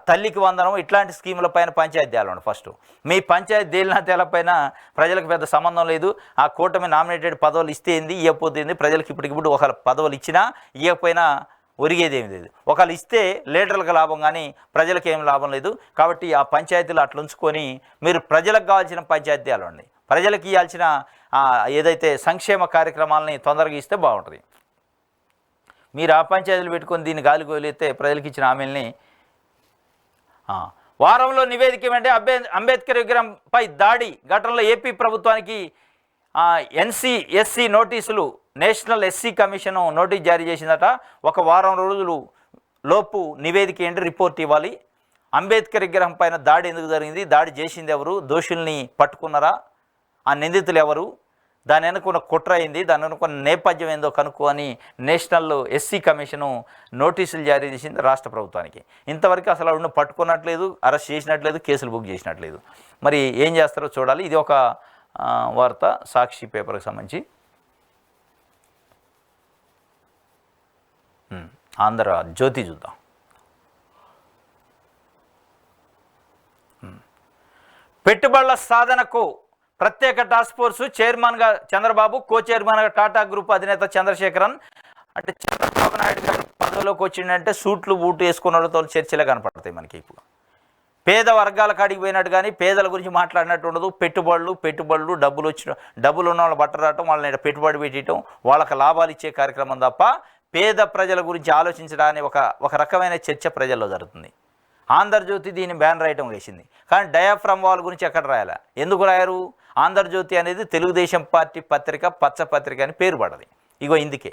తల్లికి వందనం ఇట్లాంటి స్కీముల పైన పంచాయతీ తేలండి. ఫస్ట్ మీ పంచాయతీ తేలినా తేలపైన ప్రజలకు పెద్ద సంబంధం లేదు. ఆ కూటమి నామినేటెడ్ పదవులు ఇస్తే ఏంది, ఇవ్వకపోతుంది. ప్రజలకు ఇప్పటికిప్పుడు ఒక పదవులు ఇచ్చినా ఇవ్వకపోయినా ఒరిగేది ఏమి లేదు. ఒకళ్ళు ఇస్తే లీడర్లకు లాభం కానీ ప్రజలకు ఏం లాభం లేదు. కాబట్టి ఆ పంచాయతీలు అట్లా ఉంచుకొని మీరు ప్రజలకు కావాల్సిన పంచాయతీ తేలండి. ప్రజలకు ఇవ్వాల్సిన ఏదైతే సంక్షేమ కార్యక్రమాలని తొందరగా ఇస్తే బాగుంటుంది. మీరు ఆ పంచాయతీలు పెట్టుకొని దీన్ని గాలి గోలిస్తే ప్రజలకు ఇచ్చిన హామీలని. వారంలో నివేదిక ఏమంటే అంబేద్కర్ విగ్రహంపై దాడి ఘటనలో ఏపీ ప్రభుత్వానికి ఎస్సీ నోటీసులు, నేషనల్ ఎస్సీ కమిషన్ నోటీస్ జారీ చేసిందట. 1 వారం రోజులు లోపు నివేదిక ఏంటి, రిపోర్ట్ ఇవ్వాలి. అంబేద్కర్ విగ్రహం పైన దాడి ఎందుకు జరిగింది, దాడి చేసింది ఎవరు, దోషుల్ని పట్టుకున్నారా, ఆ నిందితులు ఎవరు, దాని వెనుకున్న కుట్ర అయింది, దాని వెనుకున్న నేపథ్యం ఏందో కనుక్కొని నేషనల్ ఎస్సీ కమిషను నోటీసులు జారీ చేసింది రాష్ట్ర ప్రభుత్వానికి. ఇంతవరకు అసలు ఆవిడను పట్టుకున్నట్లేదు, అరెస్ట్ చేసినట్లేదు, కేసులు బుక్ చేసినట్లేదు. మరి ఏం చేస్తారో చూడాలి. ఇది ఒక వార్త సాక్షి పేపర్కి సంబంధించి. ఆంధ్ర జ్యోతి చూద్దాం. పెట్టుబడుల సాధనకు ప్రత్యేక టాస్క్ ఫోర్స్ చైర్మన్గా చంద్రబాబు, కో చైర్మన్గా టాటా గ్రూప్ అధినేత చంద్రశేఖరన్. అంటే చంద్రబాబు నాయుడు గారు పదవిలోకి వచ్చిందంటే సూట్లు బూట్లు వేసుకున్న వాళ్ళతో చర్చలే కనపడతాయి మనకి. ఇప్పుడు పేద వర్గాల కాడికి పోయినట్టు కానీ పేదల గురించి మాట్లాడినట్టు ఉండదు. పెట్టుబడులు డబ్బులు ఉన్న వాళ్ళు బట్టరాటం, వాళ్ళని పెట్టుబడి పెట్టడం, వాళ్ళకి లాభాలు ఇచ్చే కార్యక్రమం తప్ప పేద ప్రజల గురించి ఆలోచించడానికి ఒక రకమైన చర్చ ప్రజల్లో జరుగుతుంది. ఆంధ్రజ్యోతి దీన్ని బ్యాన్ రాయటం వేసింది. కానీ డయాఫ్రమ్ వాల్ గురించి ఎక్కడ రాయాలా? ఎందుకు రాయరు? ఆంధ్రజ్యోతి అనేది తెలుగుదేశం పార్టీ పత్రిక, పచ్చ పత్రిక అని పేరు పడది. ఇగో ఇందుకే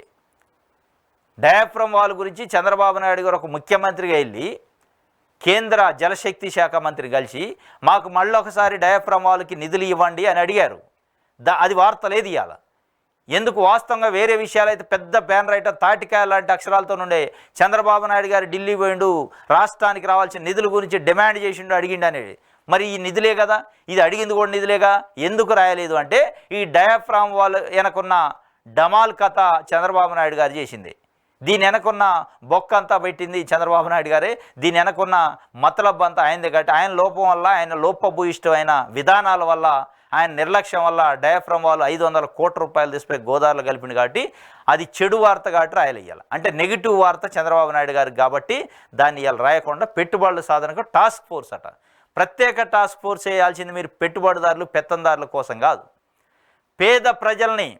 డయాఫ్రమ్ వాల్ గురించి చంద్రబాబు నాయుడు గారు ఒక ముఖ్యమంత్రిగా వెళ్ళి కేంద్ర జలశక్తి శాఖ మంత్రి కలిసి మాకు మళ్ళీ ఒకసారి డయాఫ్రమ్ వాల్కి నిధులు ఇవ్వండి అని అడిగారు. అది వార్త లేదు ఇవాళ. ఎందుకు? వాస్తవంగా వేరే విషయాలు అయితే పెద్ద బ్యాన్ రైటర్ తాటికాయ లాంటి అక్షరాలతో ఉండే చంద్రబాబు నాయుడు గారు ఢిల్లీ పోయిండు, రాష్ట్రానికి రావాల్సిన నిధుల గురించి డిమాండ్ చేసిండు, అడిగిండు అనేది. మరి ఈ నిధులే కదా, ఇది అడిగింది కూడా నిధులేగా. ఎందుకు రాయలేదు అంటే ఈ డయాఫ్రామ్ వాల్ వెనకున్న డమాల్ కథ చంద్రబాబు నాయుడు గారు చేసింది. దీని వెనకున్న బొక్క అంతా పెట్టింది చంద్రబాబు నాయుడు గారే. దీని వెనకున్న మతలబ్ అంతా ఆయనదే. కాబట్టి ఆయన లోపం వల్ల, ఆయన లోపభూయిష్టమైన విధానాల వల్ల, ఆయన నిర్లక్ష్యం వల్ల డయాఫ్రమ్ వాల్ 500 కోట్ల రూపాయలు తీసుకుపోయి గోదావరిలో కలిపింది. కాబట్టి అది చెడు వార్త కాబట్టి రాయలేయాలి. అంటే నెగిటివ్ వార్త చంద్రబాబు నాయుడు గారికి కాబట్టి దాన్ని ఇవాళ రాయకుండా పెట్టుబడుల సాధనకు టాస్క్ ఫోర్స్ అట. ప్రత్యేక టాస్క్ ఫోర్స్ చేయాల్సింది మీరు పెట్టుబడిదారులు, పెత్తందారుల కోసం కాదు. పేద ప్రజల్ని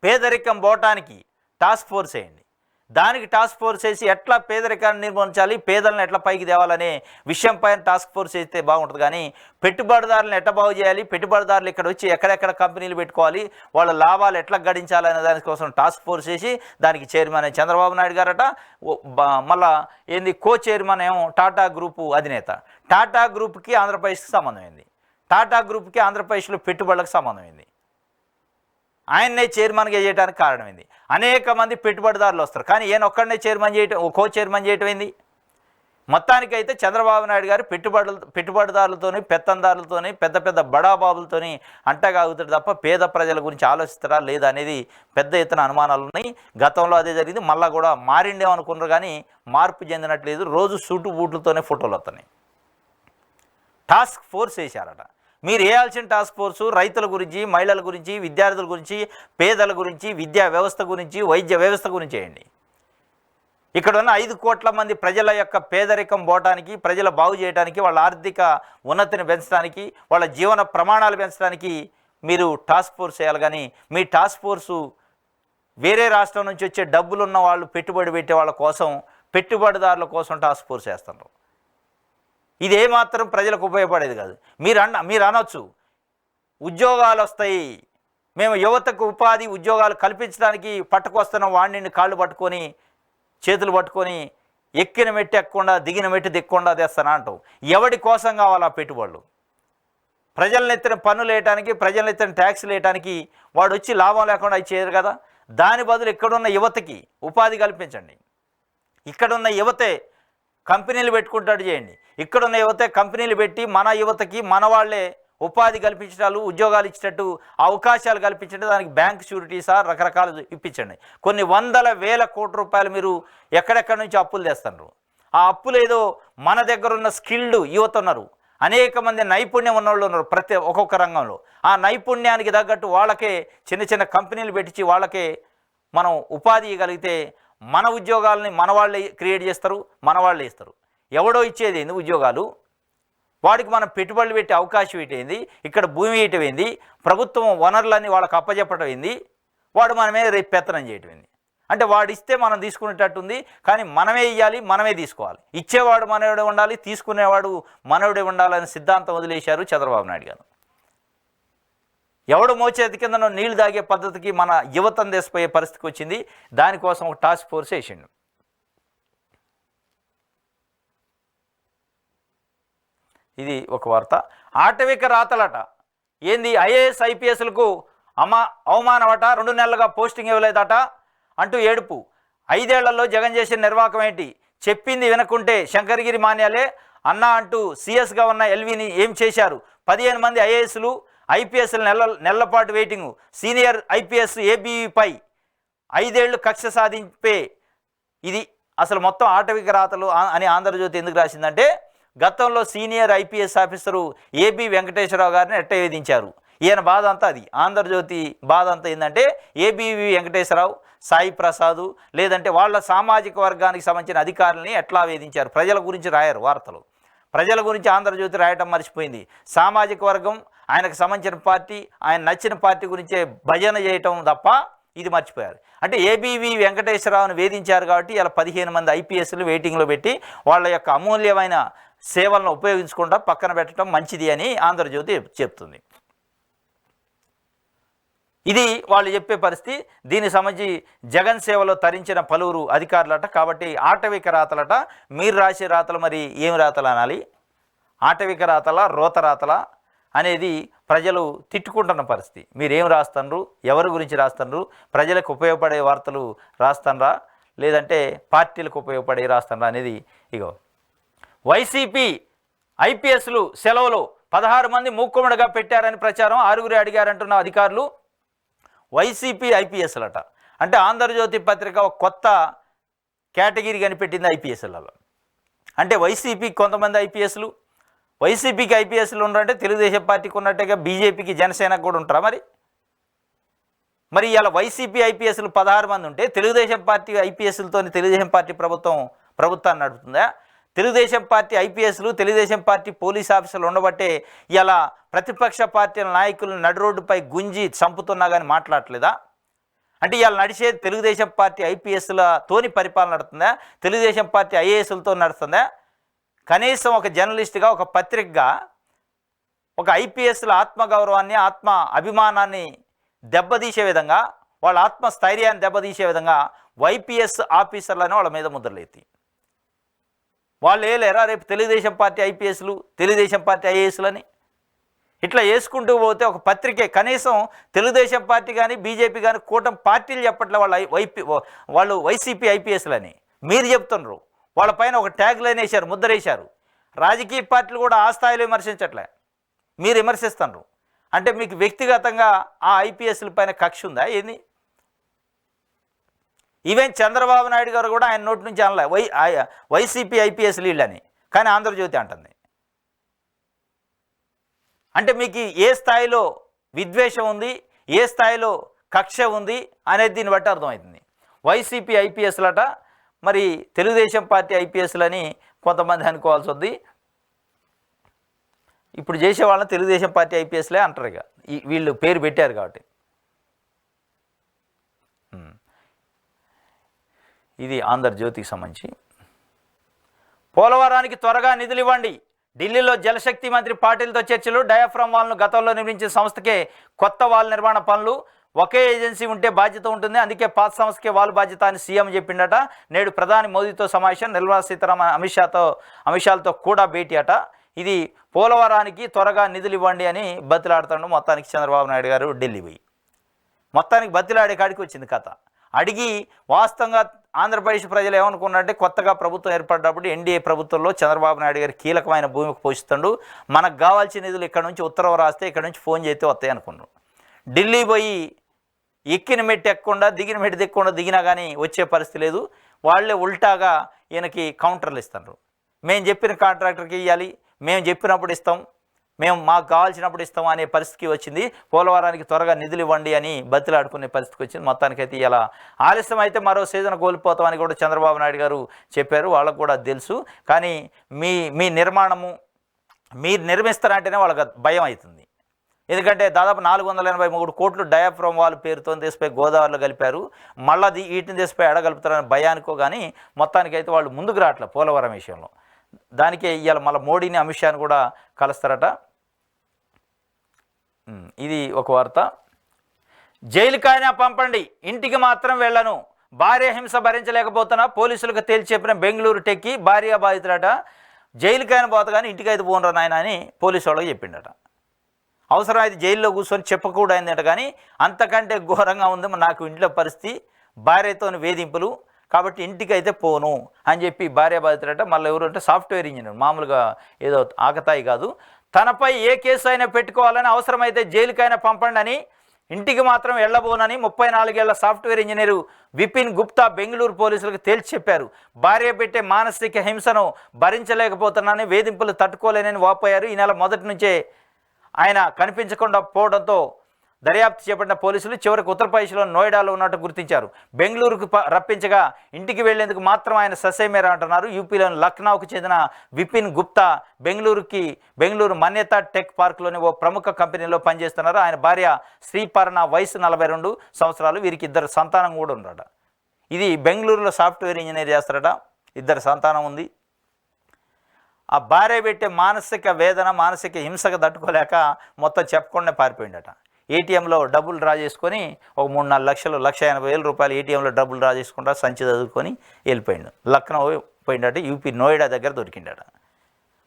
పేదరికం పోవటానికి టాస్క్ ఫోర్స్ వేయండి. దానికి టాస్క్ ఫోర్స్ వేసి ఎట్లా పేదరికాన్ని నిర్మూలించాలి, పేదలను ఎట్లా పైకి తేవాలనే విషయం పైన టాస్క్ ఫోర్స్ వేస్తే బాగుంటుంది. కానీ పెట్టుబడిదారులను ఎట్లా బాగు చేయాలి, పెట్టుబడిదారులు ఇక్కడ వచ్చి ఎక్కడెక్కడ కంపెనీలు పెట్టుకోవాలి, వాళ్ళ లాభాలు ఎట్లా గడించాలనే దానికోసం టాస్క్ ఫోర్స్ వేసి దానికి చైర్మన్ చంద్రబాబు నాయుడు గారట. మళ్ళా ఏంది కో చైర్మన్ ఏమో టాటా గ్రూపు అధినేత. టాటా గ్రూప్కి ఆంధ్రప్రదేశ్కి సంబంధం ఏంది? టాటా గ్రూప్కి ఆంధ్రప్రదేశ్లో పెట్టుబడులకు సంబంధం ఏంది? ఆయన్నే చైర్మన్గా చేయడానికి కారణం ఏంది? అనేక మంది పెట్టుబడిదారులు వస్తారు, కానీ ఈయన ఒక్కడనే చైర్మన్ చేయటం, కో చైర్మన్ చేయటం ఏంది? మొత్తానికైతే చంద్రబాబు నాయుడు గారు పెట్టుబడిదారులతోని, పెత్తందారులతోని, పెద్ద పెద్ద బడాబాబులతోని అంటగాగుతాడు తప్ప పేద ప్రజల గురించి ఆలోచిస్తారా లేదా అనేది పెద్ద ఎత్తున అనుమానాలు ఉన్నాయి. గతంలో అదే జరిగింది, మళ్ళీ కూడా మారిండేమనుకున్నారు కానీ మార్పు చెందినట్లేదు. రోజు సూటు బూట్లతోనే ఫోటోలు వస్తున్నాయి. టాస్క్ ఫోర్స్ వేశారట. మీరు వేయాల్సిన టాస్క్ ఫోర్సు రైతుల గురించి, మహిళల గురించి, విద్యార్థుల గురించి, పేదల గురించి, విద్యా వ్యవస్థ గురించి, వైద్య వ్యవస్థ గురించి వేయండి. ఇక్కడ ఉన్న 5 కోట్ల మంది ప్రజల యొక్క పేదరికం పోవటానికి, ప్రజల బాగు చేయడానికి, వాళ్ళ ఆర్థిక ఉన్నతిని పెంచడానికి, వాళ్ళ జీవన ప్రమాణాలు పెంచడానికి మీరు టాస్క్ ఫోర్స్ చేయాలి. కానీ మీ టాస్క్ ఫోర్సు వేరే రాష్ట్రం నుంచి వచ్చే డబ్బులు ఉన్న వాళ్ళు, పెట్టుబడి పెట్టే వాళ్ళ కోసం, పెట్టుబడిదారుల కోసం టాస్క్ ఫోర్స్ చేస్తున్నారు. ఇది ఏమాత్రం ప్రజలకు ఉపయోగపడేది కాదు. మీరు అనొచ్చు ఉద్యోగాలు వస్తాయి, మేము యువతకు ఉపాధి ఉద్యోగాలు కల్పించడానికి పట్టుకొస్తున్నాం, వాడిని కాళ్ళు పట్టుకొని చేతులు పట్టుకొని ఎక్కిన మెట్టి ఎక్కకుండా దిగిన మెట్టి దిక్కకుండా తెస్తానా అంటావు. ఎవడి కోసం కావాలా పెట్టుబడులు? ప్రజలను ఎత్తిన పన్నులు వేయటానికి, ప్రజలను ఎత్తిన ట్యాక్సులు వేయటానికి వాడు వచ్చి లాభం లేకుండా అది చేయరు కదా. దాని బదులు ఇక్కడున్న యువతకి ఉపాధి కల్పించండి. ఇక్కడున్న యువతే కంపెనీలు పెట్టుకుంటాడు చేయండి. ఇక్కడున్న యువతే కంపెనీలు పెట్టి మన యువతకి మన వాళ్ళే ఉపాధి కల్పించడాలు, ఉద్యోగాలు ఇచ్చేటట్టు అవకాశాలు కల్పించండి. దానికి బ్యాంక్ షూరిటీసా రకరకాలు ఇప్పించండి. కొన్ని వందల వేల కోట్ల రూపాయలు మీరు ఎక్కడెక్కడి నుంచి అప్పులు తెస్తున్నారు. ఆ అప్పులు ఏదో మన దగ్గర ఉన్న స్కిల్డ్ యువత ఉన్నారు, అనేక మంది నైపుణ్యం ఉన్నవాళ్ళు ఉన్నారు ప్రతి ఒక్కొక్క రంగంలో. ఆ నైపుణ్యానికి తగ్గట్టు వాళ్ళకే చిన్న చిన్న కంపెనీలు పెట్టించి వాళ్ళకే మనం ఉపాధి ఇవ్వగలిగితే మన ఉద్యోగాలని మన వాళ్ళే క్రియేట్ చేస్తారు, మన వాళ్ళే ఇస్తారు. ఎవడో ఇచ్చేది ఏంది ఉద్యోగాలు? వాడికి మనం పెట్టుబడులు పెట్టే అవకాశం ఏంటి? ఇక్కడ భూమి వేయటం ఏంది? ప్రభుత్వం వనరులన్నీ వాళ్ళకి అప్పచెప్పటం ఏంది? వాడు మనమే రేపు పెత్తనం చేయటం ఏంది? అంటే వాడు ఇస్తే మనం తీసుకునేటట్టుంది, కానీ మనమే ఇవ్వాలి, మనమే తీసుకోవాలి. ఇచ్చేవాడు మనవుడే ఉండాలి, తీసుకునేవాడు మనవుడే ఉండాలనే సిద్ధాంతం వదిలేశారు చంద్రబాబు నాయుడు గారు. ఎవడు మోచేతి కింద నీళ్లు తాగే పద్ధతికి మన యువతను దేశపోయే పరిస్థితికి వచ్చింది. దానికోసం ఒక టాస్క్ ఫోర్స్ వేసిండు. ఇది ఒక వార్త. ఆటవిక రాతలట ఏంది? ఐఏఎస్ ఐపీఎస్లకు అవమానమట, 2 నెలలుగా పోస్టింగ్ ఇవ్వలేదట అంటూ ఏడుపు. 5 ఏళ్లలో జగన్ చేసిన నిర్వాహకం ఏంటి? చెప్పింది వినకుంటే శంకరగిరి మాన్యాలే అన్నా అంటూ సీఎస్గా ఉన్న ఎల్వీని ఏం చేశారు? 15 మంది ఐఏఎస్లు ఐపీఎస్లు నెలలపాటు వెయిటింగు. సీనియర్ ఐపీఎస్ ఏబీపై 5 ఏళ్లు కక్ష సాధింపే. ఇది అసలు మొత్తం ఆటవిక రాతలు అని ఆంధ్రజ్యోతి ఎందుకు రాసిందంటే, గతంలో senior IPS officer AB Venkateswara Rao గారిని ఎట్ట వేధించారు, ఈయన బాధ అంతా అది. ఆంధ్రజ్యోతి బాధ అంతా ఏంటంటే ఏబీవీ వెంకటేశ్వరరావు, సాయి ప్రసాద్ లేదంటే వాళ్ళ సామాజిక వర్గానికి సంబంధించిన అధికారులని ఎట్లా వేధించారు. ప్రజల గురించి రాయరు వార్తలు. ప్రజల గురించి ఆంధ్రజ్యోతి రాయటం మర్చిపోయింది. సామాజిక వర్గం, ఆయనకు సంబంధించిన పార్టీ, ఆయన నచ్చిన పార్టీ గురించే భజన చేయటం తప్ప ఇది మర్చిపోయారు. అంటే ఏబీవీ వెంకటేశ్వరరావును వేధించారు కాబట్టి ఇలా 15 మంది ఐపీఎస్లు వెయిటింగ్లో పెట్టి వాళ్ళ యొక్క అమూల్యమైన సేవలను ఉపయోగించకుండా పక్కన పెట్టడం మంచిది అని ఆంధ్రజ్యోతి చెప్తుంది. ఇది వాళ్ళు చెప్పే పరిస్థితి. దీనికి సంబంధించి జగన్ సేవలో తరించిన పలువురు అధికారులట. కాబట్టి ఆటవిక రాతలట. మీరు రాసే రాతలు మరి ఏమి రాతలు అనాలి? ఆటవిక రాతల, రోత రాతల అనేది ప్రజలు తిట్టుకుంటున్న పరిస్థితి. మీరేం రాస్తున్నారు, ఎవరి గురించి రాస్తున్నారు, ప్రజలకు ఉపయోగపడే వార్తలు రాస్తానరా లేదంటే పార్టీలకు ఉపయోగపడే రాస్తానరా అనేది. ఇగో వైసీపీ ఐపీఎస్లు సెలవులు 16 మంది మూక్కుమ్మడిగా పెట్టారని ప్రచారం, 6గురు అడిగారంటున్న అధికారులు. వైసీపీ ఐపీఎస్లట. అంటే ఆంధ్రజ్యోతి పత్రిక ఒక కొత్త కేటగిరీ కనిపెట్టింది ఐపీఎస్లలో. అంటే వైసీపీకి కొంతమంది ఐపీఎస్లు, వైసీపీకి ఐపీఎస్లు ఉన్నారంటే తెలుగుదేశం పార్టీకి ఉన్నట్టుగా బీజేపీకి జనసేనకు కూడా ఉంటారా? మరి ఇలా వైసీపీ ఐపీఎస్లు 16 మంది ఉంటే తెలుగుదేశం పార్టీ ఐపీఎస్లతో తెలుగుదేశం పార్టీ ప్రభుత్వాన్ని నడుపుతుందా? తెలుగుదేశం పార్టీ ఐపీఎస్లు, తెలుగుదేశం పార్టీ పోలీస్ ఆఫీసర్లు ఉండబట్టే ఇలా ప్రతిపక్ష పార్టీల నాయకులను నడు రోడ్డుపై గుంజి చంపుతున్నా కానీ మాట్లాడలేదా? అంటే ఇవాళ నడిచేది తెలుగుదేశం పార్టీ ఐపీఎస్లతోని పరిపాలన నడుతుందా? తెలుగుదేశం పార్టీ ఐఏఎస్లతో నడుస్తుందా? కనీసం ఒక జర్నలిస్ట్గా, ఒక పత్రికగా ఒక ఐపీఎస్ల ఆత్మగౌరవాన్ని, ఆత్మ అభిమానాన్ని దెబ్బతీసే విధంగా, వాళ్ళ ఆత్మస్థైర్యాన్ని దెబ్బతీసే విధంగా వైపీఎస్ ఆఫీసర్లను వాళ్ళ మీద ముద్రలేతి. వాళ్ళు లేరా రేపు తెలుగుదేశం పార్టీ ఐపీఎస్లు, తెలుగుదేశం పార్టీ ఐఏఎస్లని ఇట్లా వేసుకుంటూ పోతే ఒక పత్రికే కనీసం తెలుగుదేశం పార్టీ కానీ బీజేపీ కానీ కూటమి పార్టీలు చెప్పట్లే వాళ్ళు వైసీపీ ఐపీఎస్లని మీరు చెప్తున్నారు. వాళ్ళపైన ఒక ట్యాగ్ లైన్ వేశారు, ముద్ర వేశారు. రాజకీయ పార్టీలు కూడా ఆ స్థాయిలో విమర్శించట్లే, మీరు విమర్శిస్తున్నారు. అంటే మీకు వ్యక్తిగతంగా ఆ ఐపీఎస్ల పైన కక్ష ఉందా ఏంది? ఈవెన్ చంద్రబాబు నాయుడు గారు కూడా ఆయన నోటి నుంచి అనలే వైసీపీ ఐపీఎస్ లీళ్ళని, కానీ ఆంధ్రజ్యోతి అంటుంది. అంటే మీకు ఏ స్థాయిలో విద్వేషం ఉంది, ఏ స్థాయిలో కక్ష ఉంది అనేది దీన్ని బట్టి అర్థమవుతుంది. వైసీపీ ఐపీఎస్లట, మరి తెలుగుదేశం పార్టీ ఐపీఎస్లని కొంతమంది అనుకోవాల్సి ఉంది. ఇప్పుడు చేసే వాళ్ళని తెలుగుదేశం పార్టీ ఐపీఎస్లే అంటారు. ఇక వీళ్ళు పేరు పెట్టారు కాబట్టి. ఇది ఆంధ్రజ్యోతికి సంబంధించి. పోలవరానికి త్వరగా నిధులు ఇవ్వండి. ఢిల్లీలో జలశక్తి మంత్రి పాటిల్తో చర్చలు. డయాఫ్రమ్ వాల్ను గతంలో నిర్మించిన సంస్థకే కొత్త వాల్ నిర్మాణ పనులు. ఒకే ఏజెన్సీ ఉంటే బాధ్యత ఉంటుంది, అందుకే పాత సంస్థకే వాల్ బాధ్యత అని సీఎం చెప్పిండట. నేడు ప్రధాని మోదీతో సమావేశం. నిర్మలా సీతారామన్ అమిత్ షాలతో కూడా భేటీ అట. ఇది పోలవరానికి త్వరగా నిధులు ఇవ్వండి అని బతిలాడుతాడు. మొత్తానికి చంద్రబాబు నాయుడు గారు ఢిల్లీ పోయి మొత్తానికి బతిలాడే కాడికి వచ్చింది కథ. అడిగి వాస్తవంగా ఆంధ్రప్రదేశ్ ప్రజలు ఏమనుకున్నారంటే కొత్తగా ప్రభుత్వం ఏర్పడ్డప్పుడు ఎన్డీఏ ప్రభుత్వంలో చంద్రబాబు నాయుడు గారు కీలకమైన భూమికి పోషిస్తాడు, మనకు కావాల్సిన నిధులు ఇక్కడ నుంచి ఉత్తరం రాస్తే ఇక్కడ నుంచి ఫోన్ చేస్తే వస్తాయి అనుకున్నాడు. ఢిల్లీ పోయి ఎక్కిన మెట్టు ఎక్కకుండా దిగిన మెట్టు దిక్కకుండా దిగినా కానీ వచ్చే పరిస్థితి లేదు. వాళ్ళే ఉల్టాగా ఈయనకి కౌంటర్లు ఇస్తున్నారు. మేము చెప్పిన కాంట్రాక్టర్కి ఇవ్వాలి, మేము చెప్పినప్పుడు ఇస్తాం, మేము మాకు కావాల్సినప్పుడు ఇస్తాం అనే పరిస్థితికి వచ్చింది. పోలవరానికి త్వరగా నిధులు ఇవ్వండి అని బతిలాడుకునే పరిస్థితికి వచ్చింది. మొత్తానికైతే ఇలా ఆలస్యం అయితే మరో సీజన్ కోల్పోతామని కూడా చంద్రబాబు నాయుడు గారు చెప్పారు. వాళ్ళకు కూడా తెలుసు. కానీ మీ నిర్మాణము మీరు నిర్మిస్తారంటేనే వాళ్ళకి భయం అవుతుంది. ఎందుకంటే దాదాపు 483 కోట్లు డయాఫ్రమ్ వాల్ పేరుతో తీసిపోయి గోదావరిలో కలిపారు. మళ్ళీ వీటిని తీసిపోయి ఎడగలుపుతారని భయానికో కానీ మొత్తానికైతే వాళ్ళు ముందుకు రావట్లేదు పోలవరం విషయంలో. దానికే ఇవాళ మళ్ళీ మోడీని అమిత్ షాని కూడా కలుస్తారట. ఇది ఒక వార్త. జైలుకైనా పంపండి, ఇంటికి మాత్రం వెళ్ళను. భార్య హింస భరించలేకపోతున్నా పోలీసులకు తేల్చి చెప్పిన బెంగళూరు టెక్కి భార్య బాధితుడట. జైలుకైనా పోతా కానీ ఇంటికైతే పోనరా నాయన అని పోలీసు వాళ్ళకి చెప్పిండట. అవసరం అయితే జైల్లో కూర్చొని చెప్పకూడదట. కానీ అంతకంటే ఘోరంగా ఉంది నాకు ఇంట్లో పరిస్థితి, భార్యతో వేధింపులు, కాబట్టి ఇంటికి అయితే పోను అని చెప్పి భార్య బాధితుడట. మళ్ళీ ఎవరు అంటే సాఫ్ట్వేర్ ఇంజనీర్, మామూలుగా ఏదో ఆకతాయి కాదు. తనపై ఏ కేసు అయినా పెట్టుకోవాలని, అవసరమైతే జైలుకైనా పంపండి అని, ఇంటికి మాత్రం వెళ్ళబోనని 34 ఏళ్ల సాఫ్ట్వేర్ ఇంజనీరు విపిన్ గుప్తా బెంగళూరు పోలీసులకు తేల్చి చెప్పారు. భార్య పెట్టే మానసిక హింసను భరించలేకపోతున్నానని, వేధింపులు తట్టుకోలేనని వాపోయారు. ఈ నెల మొదటి నుంచే ఆయన కనిపించకుండా పోవడంతో దర్యాప్తు చేపట్టిన పోలీసులు చివరికి ఉత్తరప్రదేశ్లో నోయిడాలో ఉన్నట్టు గుర్తించారు. బెంగళూరుకు రప్పించగా ఇంటికి వెళ్లేందుకు మాత్రం ఆయన ససేమేరా అంటున్నారు. యూపీలోని లక్నోకు చెందిన విపిన్ గుప్తా బెంగళూరు మన్యత టెక్ పార్క్లోని ఓ ప్రముఖ కంపెనీలో పనిచేస్తున్నారు. ఆయన భార్య శ్రీపర్ణ వయసు 42 సంవత్సరాలు. వీరికి 2 సంతానం కూడా ఉన్నారట. ఇది బెంగళూరులో సాఫ్ట్వేర్ ఇంజనీర్ చేస్తారట. 2 సంతానం ఉంది. ఆ భార్య పెట్టే మానసిక వేదన, మానసిక హింసకు తట్టుకోలేక మొత్తం చెప్పకుండా పారిపోయిందట. ఏటీఎంలో డబ్బులు డ్రా చేసుకొని ఒక 3-4 లక్షలు, 1,80,000 రూపాయలు ఏటీఎంలో డబ్బులు డ్రా చేసుకుంటా సంచి చదువుకొని వెళ్ళిపోయిండు. లక్నో పోయిండట. యూపీ నోయిడా దగ్గర దొరికిండట.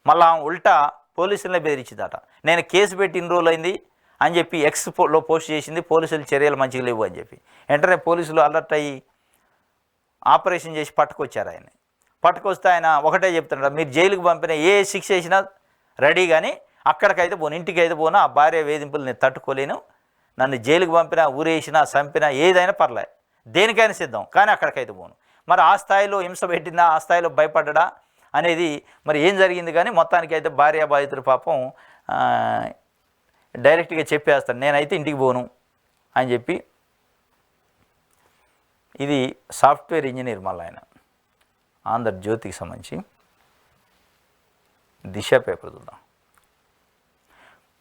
మళ్ళా ఉల్టా పోలీసులనే బెదిరించిందట. నేను కేసు పెట్టి 2 రోజులు అయింది అని చెప్పి ఎక్స్లో పోస్ట్ చేసింది. పోలీసులు చర్యలు మంచిగా లేవు అని చెప్పి వెంటనే పోలీసులు అలర్ట్ అయ్యి ఆపరేషన్ చేసి పట్టుకొచ్చారు. ఆయన్ని పట్టుకొస్తే ఆయన ఒకటే చెప్తున్నాడు, మీరు జైలుకు పంపిన ఏ శిక్ష వేసినా రెడీ, కానీ అక్కడికైతే పోను, ఇంటికి అయితే పోను. ఆ భార్య వేధింపులు నేను తట్టుకోలేను. నన్ను జైలుకు పంపినా, ఊరేసినా, చంపినా ఏదైనా పర్లే, దేనికైనా సిద్ధం, కానీ అక్కడికైతే పోను. మరి ఆ స్థాయిలో హింస పెట్టిందా, ఆ స్థాయిలో భయపడ్డా అనేది మరి ఏం జరిగింది. కానీ మొత్తానికి అయితే భార్య బాధితుడు పాపం డైరెక్ట్గా చెప్పేస్తాడు, నేనైతే ఇంటికి పోను అని చెప్పి. ఇది సాఫ్ట్వేర్ ఇంజనీర్. మళ్ళీ ఆయన ఆంధ్రజ్యోతికి సంబంధించి దిశ పేపర్ చూద్దాం.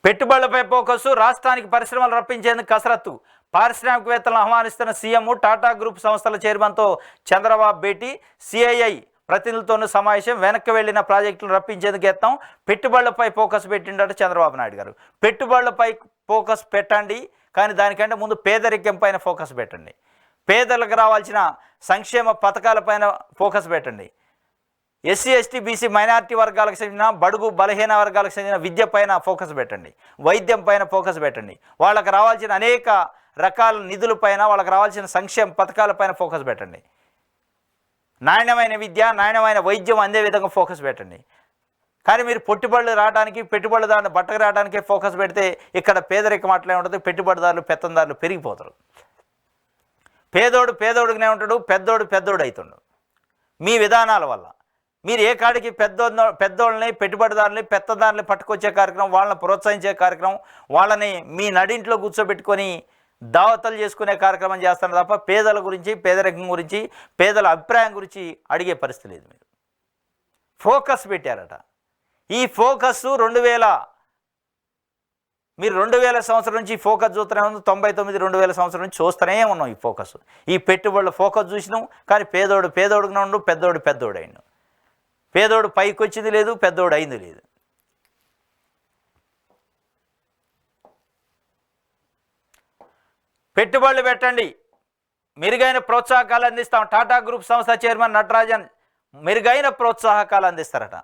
పెట్టుబడులపై ఫోకస్, రాష్ట్రానికి పరిశ్రమలు రప్పించేందుకు కసరత్తు. పారిశ్రామికవేత్తలను ఆహ్వానిస్తున్న సీఎం. టాటా గ్రూప్ సంస్థల చైర్మన్తో చంద్రబాబు భేటీ. సిఐఐ ప్రతినిధులతోనూ సమావేశం. వెనక్కి వెళ్లిన ప్రాజెక్టులను రప్పించేందుకు యత్నం. పెట్టుబడులపై ఫోకస్ పెట్టిండట చంద్రబాబు నాయుడు గారు. పెట్టుబడులపై ఫోకస్ పెట్టండి, కానీ దానికంటే ముందు పేదరికం పైన ఫోకస్ పెట్టండి. పేదలకు రావాల్సిన సంక్షేమ పథకాలపైన ఫోకస్ పెట్టండి. ఎస్సీ, ఎస్టీ, బీసీ, మైనారిటీ వర్గాలకు చెందిన బడుగు బలహీన వర్గాలకు చెందిన విద్య పైన ఫోకస్ పెట్టండి. వైద్యం పైన ఫోకస్ పెట్టండి. వాళ్ళకు రావాల్సిన అనేక రకాల నిధులపైన, వాళ్ళకి రావాల్సిన సంక్షేమ పథకాలపైన ఫోకస్ పెట్టండి. నాణ్యమైన విద్య, నాణ్యమైన వైద్యం అందే విధంగా ఫోకస్ పెట్టండి. కానీ మీరు పెట్టుబడులు రావడానికి, పెట్టుబడిదారులు బట్టకు రావడానికే ఫోకస్ పెడితే ఇక్కడ పేదరికం అట్లే ఉంటుంది. పెట్టుబడిదారులు, పెత్తందారులు పెరిగిపోతారు. పేదోడు పేదోడుగానే ఉంటాడు, పెద్దోడు పెద్దోడు అవుతుండు. మీ విధానాల వల్ల మీరు ఏ కాడికి పెద్దోళ్ళని, పెట్టుబడిదారులని, పెత్తదారులని పట్టుకొచ్చే కార్యక్రమం, వాళ్ళని ప్రోత్సహించే కార్యక్రమం, వాళ్ళని మీ నడింట్లో కూర్చోబెట్టుకొని దావతలు చేసుకునే కార్యక్రమం చేస్తున్నారు తప్ప పేదల గురించి, పేదరికం గురించి, పేదల అభిప్రాయం గురించి అడిగే పరిస్థితి లేదు. మీరు ఫోకస్ పెట్టారట. ఈ ఫోకస్ 2000 సంవత్సరం నుంచి ఫోకస్ చూస్తూనే ఉంది. 99, 2000 సంవత్సరం నుంచి చూస్తూనే ఉన్నాం ఈ ఫోకస్. ఈ పెట్టుబడుల ఫోకస్ చూసినాం. కానీ పేదోడు పేదోడుగా ఉండు, పెద్దోడు పెద్దోడు అయిండు. పేదోడు పైకి వచ్చింది లేదు, పెద్దోడు అయింది లేదు. పెట్టుబడులు పెట్టండి, మెరుగైన ప్రోత్సాహకాలు అందిస్తాం. టాటా గ్రూప్ సంస్థ చైర్మన్ నటరాజన్ మెరుగైన ప్రోత్సాహకాలు అందిస్తారట.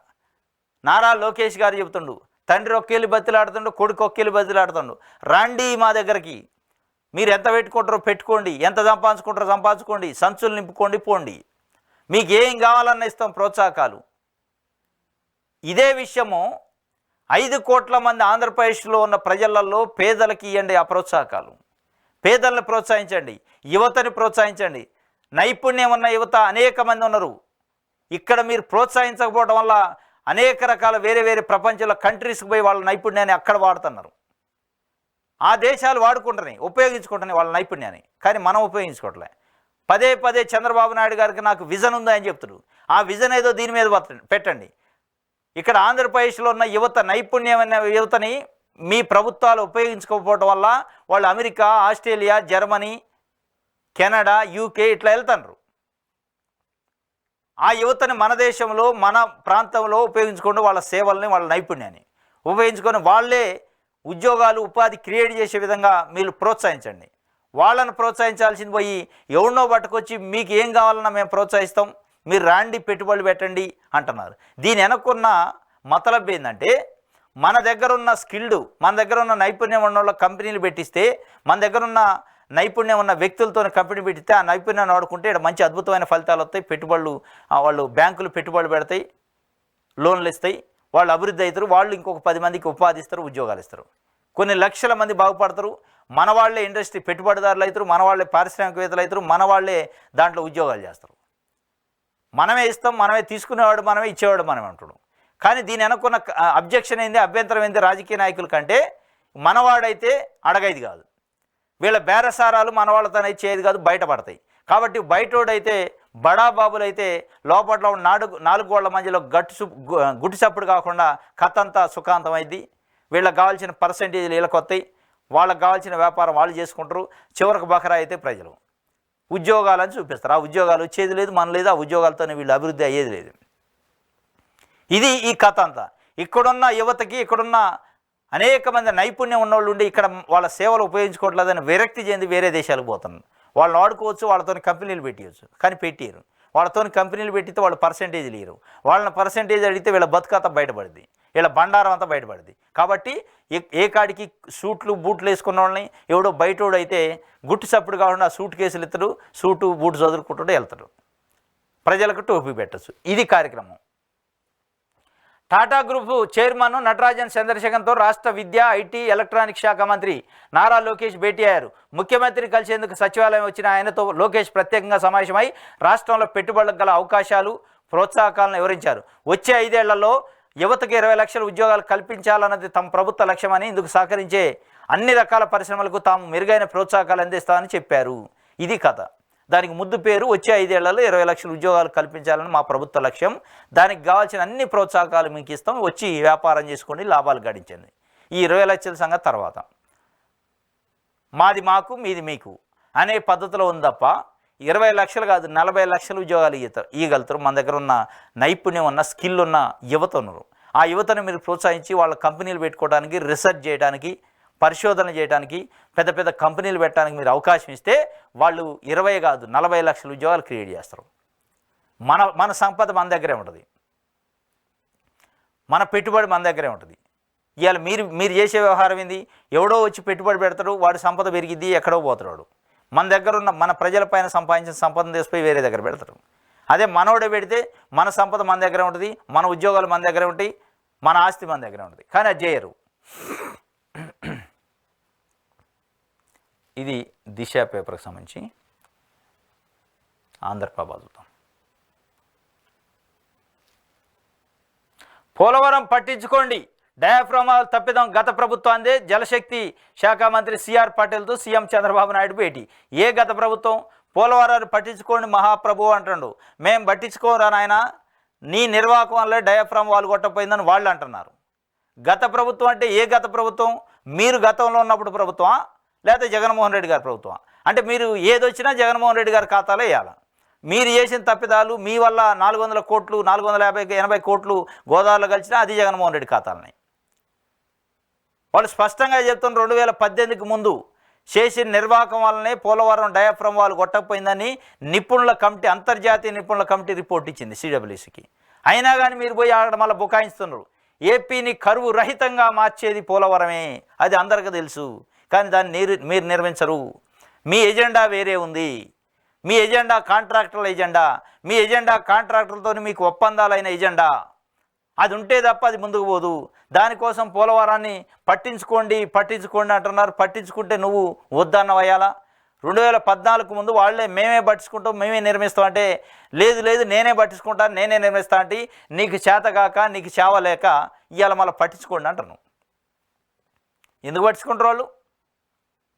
నారా లోకేష్ గారు చెబుతుండు, తండ్రి ఒక్కేళ్ళు బతిలాడుతుండు, కొడుకు ఒక్కేళ్ళు బతిలాడుతుండు. రండి మా దగ్గరికి, మీరు ఎంత పెట్టుకుంటారో పెట్టుకోండి, ఎంత సంపాదించుకుంటారో సంపాదించుకోండి, సంచులు నింపుకోండి, పోండి, మీకు ఏం కావాలన్న ఇస్తాం ప్రోత్సాహకాలు. ఇదే విషయము 5 కోట్ల మంది ఆంధ్రప్రదేశ్లో ఉన్న ప్రజలలో పేదలకి ఇవ్వండి ఆ ప్రోత్సాహకాలు. పేదలను ప్రోత్సహించండి, యువతని ప్రోత్సహించండి. నైపుణ్యం ఉన్న యువత అనేక మంది ఉన్నారు. ఇక్కడ మీరు ప్రోత్సహించకపోవడం వల్ల అనేక రకాల వేరే వేరే ప్రపంచంలో కంట్రీస్కి పోయి వాళ్ళ నైపుణ్యాన్ని అక్కడ వాడుతున్నారు. ఆ దేశాలు వాడుకుంటున్నాయి, ఉపయోగించుకుంటున్నాయి వాళ్ళ నైపుణ్యాన్ని, కానీ మనం ఉపయోగించుకోవట్లే. పదే చంద్రబాబు నాయుడు గారికి నాకు విజన్ ఉందని చెప్తాడు. ఆ విజన్ ఏదో దీని మీద పెట్టండి. ఇక్కడ ఆంధ్రప్రదేశ్లో ఉన్న యువత, నైపుణ్యమైన యువతని మీ ప్రభుత్వాలు ఉపయోగించుకోకపోవడం వల్ల వాళ్ళు America, Australia, Germany, Canada, UK ఇట్లా వెళ్తున్నారు. ఆ యువతని మన దేశంలో, మన ప్రాంతంలో ఉపయోగించుకోండి. వాళ్ళ సేవల్ని, వాళ్ళ నైపుణ్యాన్ని ఉపయోగించుకొని వాళ్ళే ఉద్యోగాలు, ఉపాధి క్రియేట్ చేసే విధంగా మీరు ప్రోత్సహించండి. వాళ్ళని ప్రోత్సహించాల్సింది పోయి ఎవరినో పట్టుకొచ్చి మీకు ఏం కావాలన్నా మేము ప్రోత్సహిస్తాం, మీరు రాండి పెట్టుబడులు పెట్టండి అంటున్నారు. దీని వెనక్కున్న మతలబ్ ఏంటంటే, మన దగ్గర ఉన్న స్కిల్డ్, మన దగ్గర ఉన్న నైపుణ్యం ఉన్న వాళ్ళ కంపెనీలు పెట్టిస్తే, మన దగ్గర ఉన్న నైపుణ్యం ఉన్న వ్యక్తులతో కంపెనీ పెట్టిస్తే ఆ నైపుణ్యాన్ని వాడుకుంటే ఇక్కడ మంచి అద్భుతమైన ఫలితాలు వస్తాయి. పెట్టుబడులు, వాళ్ళు బ్యాంకులు పెట్టుబడులు పెడతాయి, లోన్లు ఇస్తాయి, వాళ్ళు అభివృద్ధి అవుతారు, వాళ్ళు ఇంకొక 10 మందికి ఉపాధి ఇస్తారు, ఉద్యోగాలు ఇస్తారు, కొన్ని లక్షల మంది బాగుపడతారు. మన వాళ్ళే ఇండస్ట్రీ పెట్టుబడిదారులు అవుతారు, మన వాళ్ళే పారిశ్రామికవేత్తలు అవుతారు, మన వాళ్ళే దాంట్లో ఉద్యోగాలు చేస్తారు. మనమే ఇస్తాం, మనమే తీసుకునేవాడు మనమే, ఇచ్చేవాడు మనమే అంటాడు. కానీ దీని అనుకున్న అబ్జెక్షన్ ఏంది, అభ్యంతరం ఏంది రాజకీయ నాయకుల కంటే, మనవాడైతే అడగైది కాదు, వీళ్ళ బేరసారాలు మనవాళ్ళతోనే చేయదు కాదు, బయటపడతాయి. కాబట్టి బయటోడైతే బడాబాబులైతే లోపల నాలుగు గోళ్ల మధ్యలో గుట్టి చప్పుడు కాకుండా కథంతా సుఖాంతమైంది. వీళ్ళకి కావాల్సిన పర్సెంటేజ్లు వీళ్ళకి వస్తాయి, వాళ్ళకి కావాల్సిన వ్యాపారం వాళ్ళు చేసుకుంటారు. చివరికి బకరా అయితే ప్రజలు ఉద్యోగాలని చూపిస్తారు. ఆ ఉద్యోగాలు వచ్చేది లేదు, మన లేదు, ఆ ఉద్యోగాలతోనే వీళ్ళు అభివృద్ధి అయ్యేది లేదు. ఇది ఈ కథ అంతా. ఇక్కడున్న యువతకి, ఇక్కడున్న అనేక మంది నైపుణ్యం ఉన్నవాళ్ళు ఉండి ఇక్కడ వాళ్ళ సేవలు ఉపయోగించుకోవట్లేదని విరక్తి చెంది వేరే దేశాలకు పోతున్నారు. వాళ్ళని వాడుకోవచ్చు, వాళ్ళతో కంపెనీలు పెట్టవచ్చు, కానీ పెట్టారు. వాళ్ళతో కంపెనీలు పెట్టితే వాళ్ళు పర్సెంటేజ్లు ఇయ్యరు. వాళ్ళని పర్సెంటేజ్ అడిగితే వీళ్ళ బతుకంతా బయటపడింది, వీళ్ళ బండారం అంతా బయటపడింది. కాబట్టి ఏ కాడికి సూట్లు బూట్లు వేసుకున్న వాళ్ళని ఎవడో బయటోడు అయితే గుట్టు చప్పుడు కాకుండా సూట్ కేసులు ఇస్తాడు, సూటు బూటు చదువుకుంటాడు, వెళ్తాడు, ప్రజలకు టోపీ పెట్టచ్చు. ఇది కార్యక్రమం. టాటా గ్రూప్ చైర్మన్ నటరాజన్ చంద్రశేఖర్తో రాష్ట్ర విద్యా, ఐటీ, ఎలక్ట్రానిక్ శాఖ మంత్రి నారా లోకేష్ భేటీ అయ్యారు. ముఖ్యమంత్రిని కలిసేందుకు సచివాలయం వచ్చిన ఆయనతో లోకేష్ ప్రత్యేకంగా సమావేశమై రాష్ట్రంలో పెట్టుబడులకు గల అవకాశాలు, ప్రోత్సాహకాలను వివరించారు. వచ్చే 5 ఏళ్లలో యువతకు 20 లక్షల ఉద్యోగాలు కల్పించాలన్నది తమ ప్రభుత్వ లక్ష్యమని, ఇందుకు సహకరించే అన్ని రకాల పరిశ్రమలకు తాము మెరుగైన ప్రోత్సాహకాలు అందిస్తామని చెప్పారు. ఇది కథ. దానికి ముద్దు పేరు వచ్చే 5 ఏళ్లలో 20 లక్షల ఉద్యోగాలు కల్పించాలని మా ప్రభుత్వ లక్ష్యం. దానికి కావాల్సిన అన్ని ప్రోత్సాహకాలు మీకు ఇస్తాం, వచ్చి వ్యాపారం చేసుకోండి, లాభాలు గడించండి. ఈ 20 లక్షల సంగతి తర్వాత. మాది మాకు, మీది మీకు అనే పద్ధతిలో ఉంది తప్ప 20 లక్షలు కాదు, 40 లక్షల ఉద్యోగాలు ఇవ్వగలుగుతారు. మన దగ్గర ఉన్న నైపుణ్యం ఉన్న, స్కిల్ ఉన్న యువత ఉన్నారు. ఆ యువతను మీరు ప్రోత్సహించి వాళ్ళ కంపెనీలు పెట్టుకోవడానికి, రీసెర్చ్ చేయడానికి, పరిశోధన చేయడానికి, పెద్ద పెద్ద కంపెనీలు పెట్టడానికి మీరు అవకాశం ఇస్తే వాళ్ళు 20 కాదు 40 లక్షల ఉద్యోగాలు క్రియేట్ చేస్తారు. మన సంపద మన దగ్గరే ఉంటుంది, మన పెట్టుబడి మన దగ్గరే ఉంటుంది. ఇవాళ మీరు చేసే వ్యవహారం ఏంది? ఎవడో వచ్చి పెట్టుబడి పెడతాడు, వాడి సంపద పెరిగిద్ది, ఎక్కడో పోతాడు. మన దగ్గర ఉన్న మన ప్రజలపైన సంపాదించిన సంపదను తీసుకుపోయి వేరే దగ్గర పెడతారు. అదే మనోడే పెడితే మన సంపద మన దగ్గరే ఉంటుంది, మన ఉద్యోగాలు మన దగ్గరే ఉంటాయి, మన ఆస్తి మన దగ్గరే ఉంటుంది. కానీ అది చేయరు. ఇది దిశ పేపర్కి సంబంధించి ఆంధ్రప్రభ చూద్దాం. పోలవరం పట్టించుకోండి, డయాఫ్రామాల్ తప్పిదం గత ప్రభుత్వాందే, జలశక్తి శాఖ మంత్రి సిఆర్ పాటిల్తో సీఎం చంద్రబాబు నాయుడు భేటీ. ఏ గత ప్రభుత్వం? పోలవరాన్ని పట్టించుకోండి మహాప్రభు అంటుండు. మేం పట్టించుకోరా నాయన, నీ నిర్వాహకం వల్లే డయాఫ్రామ్ వాళ్ళు కొట్టపోయిందని వాళ్ళు అంటున్నారు. గత ప్రభుత్వం అంటే ఏ గత ప్రభుత్వం? మీరు గతంలో ఉన్నప్పుడు ప్రభుత్వమా, లేకపోతే జగన్మోహన్ రెడ్డి గారి ప్రభుత్వం? అంటే మీరు ఏదొచ్చినా జగన్మోహన్ రెడ్డి గారి ఖాతాలో వేయాలి. మీరు చేసిన తప్పిదాలు, మీ వల్ల 400 కోట్లు 450-80 కోట్లు గోదావరిలో కలిసినా అది జగన్మోహన్ రెడ్డి ఖాతాలని వాళ్ళు స్పష్టంగా చెప్తున్నారు. 2018కి ముందు చేసిన నిర్వాహకం వల్లనే పోలవరం డయాఫ్రమ్ వాళ్ళు కొట్టకపోయిందని నిపుణుల కమిటీ, అంతర్జాతీయ నిపుణుల కమిటీ రిపోర్ట్ ఇచ్చింది సిడబ్ల్యూసీకి. అయినా కానీ మీరు పోయి అక్కడ మళ్ళీ బుకాయిస్తున్నారు. ఏపీని కరువు రహితంగా మార్చేది పోలవరమే, అది అందరికీ తెలుసు. కానీ దాన్ని మీరు నిర్మించరు. మీ ఎజెండా వేరే ఉంది. మీ ఎజెండా కాంట్రాక్టర్ల ఎజెండా, మీ ఎజెండా కాంట్రాక్టర్లతో మీకు ఒప్పందాలైన ఎజెండా. అది ఉంటే తప్ప అది ముందుకు పోదు. దానికోసం పోలవరాన్ని పట్టించుకోండి అంటున్నారు. పట్టించుకుంటే నువ్వు వద్దన్నవయ్యాలా? 2014 ముందు వాళ్ళే మేమే పట్టించుకుంటాం, మేమే నిర్మిస్తాం అంటే, లేదు నేనే పట్టించుకుంటాను, నేనే నిర్మిస్తా అంటే, నీకు చేతగాక, నీకు చేవలేక ఇవాళ మళ్ళీ పట్టించుకోండి అంటున్నావు. ఎందుకు పట్టించుకుంటారు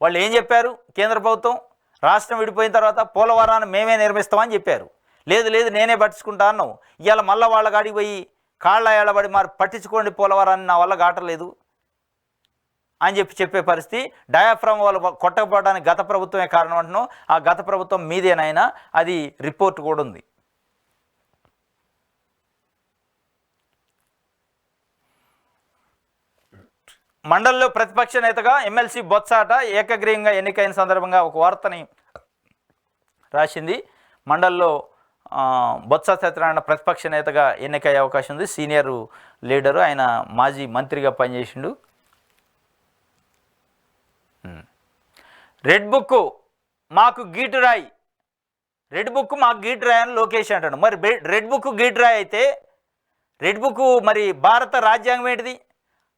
వాళ్ళు ఏం చెప్పారు? కేంద్ర ప్రభుత్వం రాష్ట్రం విడిపోయిన తర్వాత పోలవరాన్ని మేమే నిర్మిస్తామని చెప్పారు. లేదు నేనే పట్టించుకుంటా అన్నావు. ఇవాళ మళ్ళీ వాళ్ళ కాడికి పోయి కాళ్ళ ఏళ్ళబడి మరి పట్టించుకోండి పోలవరాన్ని, నా వల్ల కావట్లేదు అని చెప్పే పరిస్థితి. డయాఫ్రామ్ వాళ్ళు కొట్టకపోవడానికి గత ప్రభుత్వమే కారణం అంటున్నావు. ఆ గత ప్రభుత్వం మీదేనైనా అది రిపోర్ట్ కూడా ఉంది. మండలిలో ప్రతిపక్ష నేతగా ఎమ్మెల్సీ బొత్సాట ఏకగ్రీవంగా ఎన్నికైన సందర్భంగా ఒక వార్తని రాసింది. మండలిలో బొత్స సత్యనారాయణ ప్రతిపక్ష నేతగా ఎన్నికయ్యే అవకాశం ఉంది. సీనియర్ లీడరు, ఆయన మాజీ మంత్రిగా పనిచేసిండు. రెడ్ బుక్ మాకు గీటురాయి, రెడ్ బుక్ మాకు గీటురాయి అని లోకేష్ అంటాడు. మరి రెడ్ బుక్ గీటురాయి అయితే రెడ్ బుక్ మరి భారత రాజ్యాంగం ఏంటిది?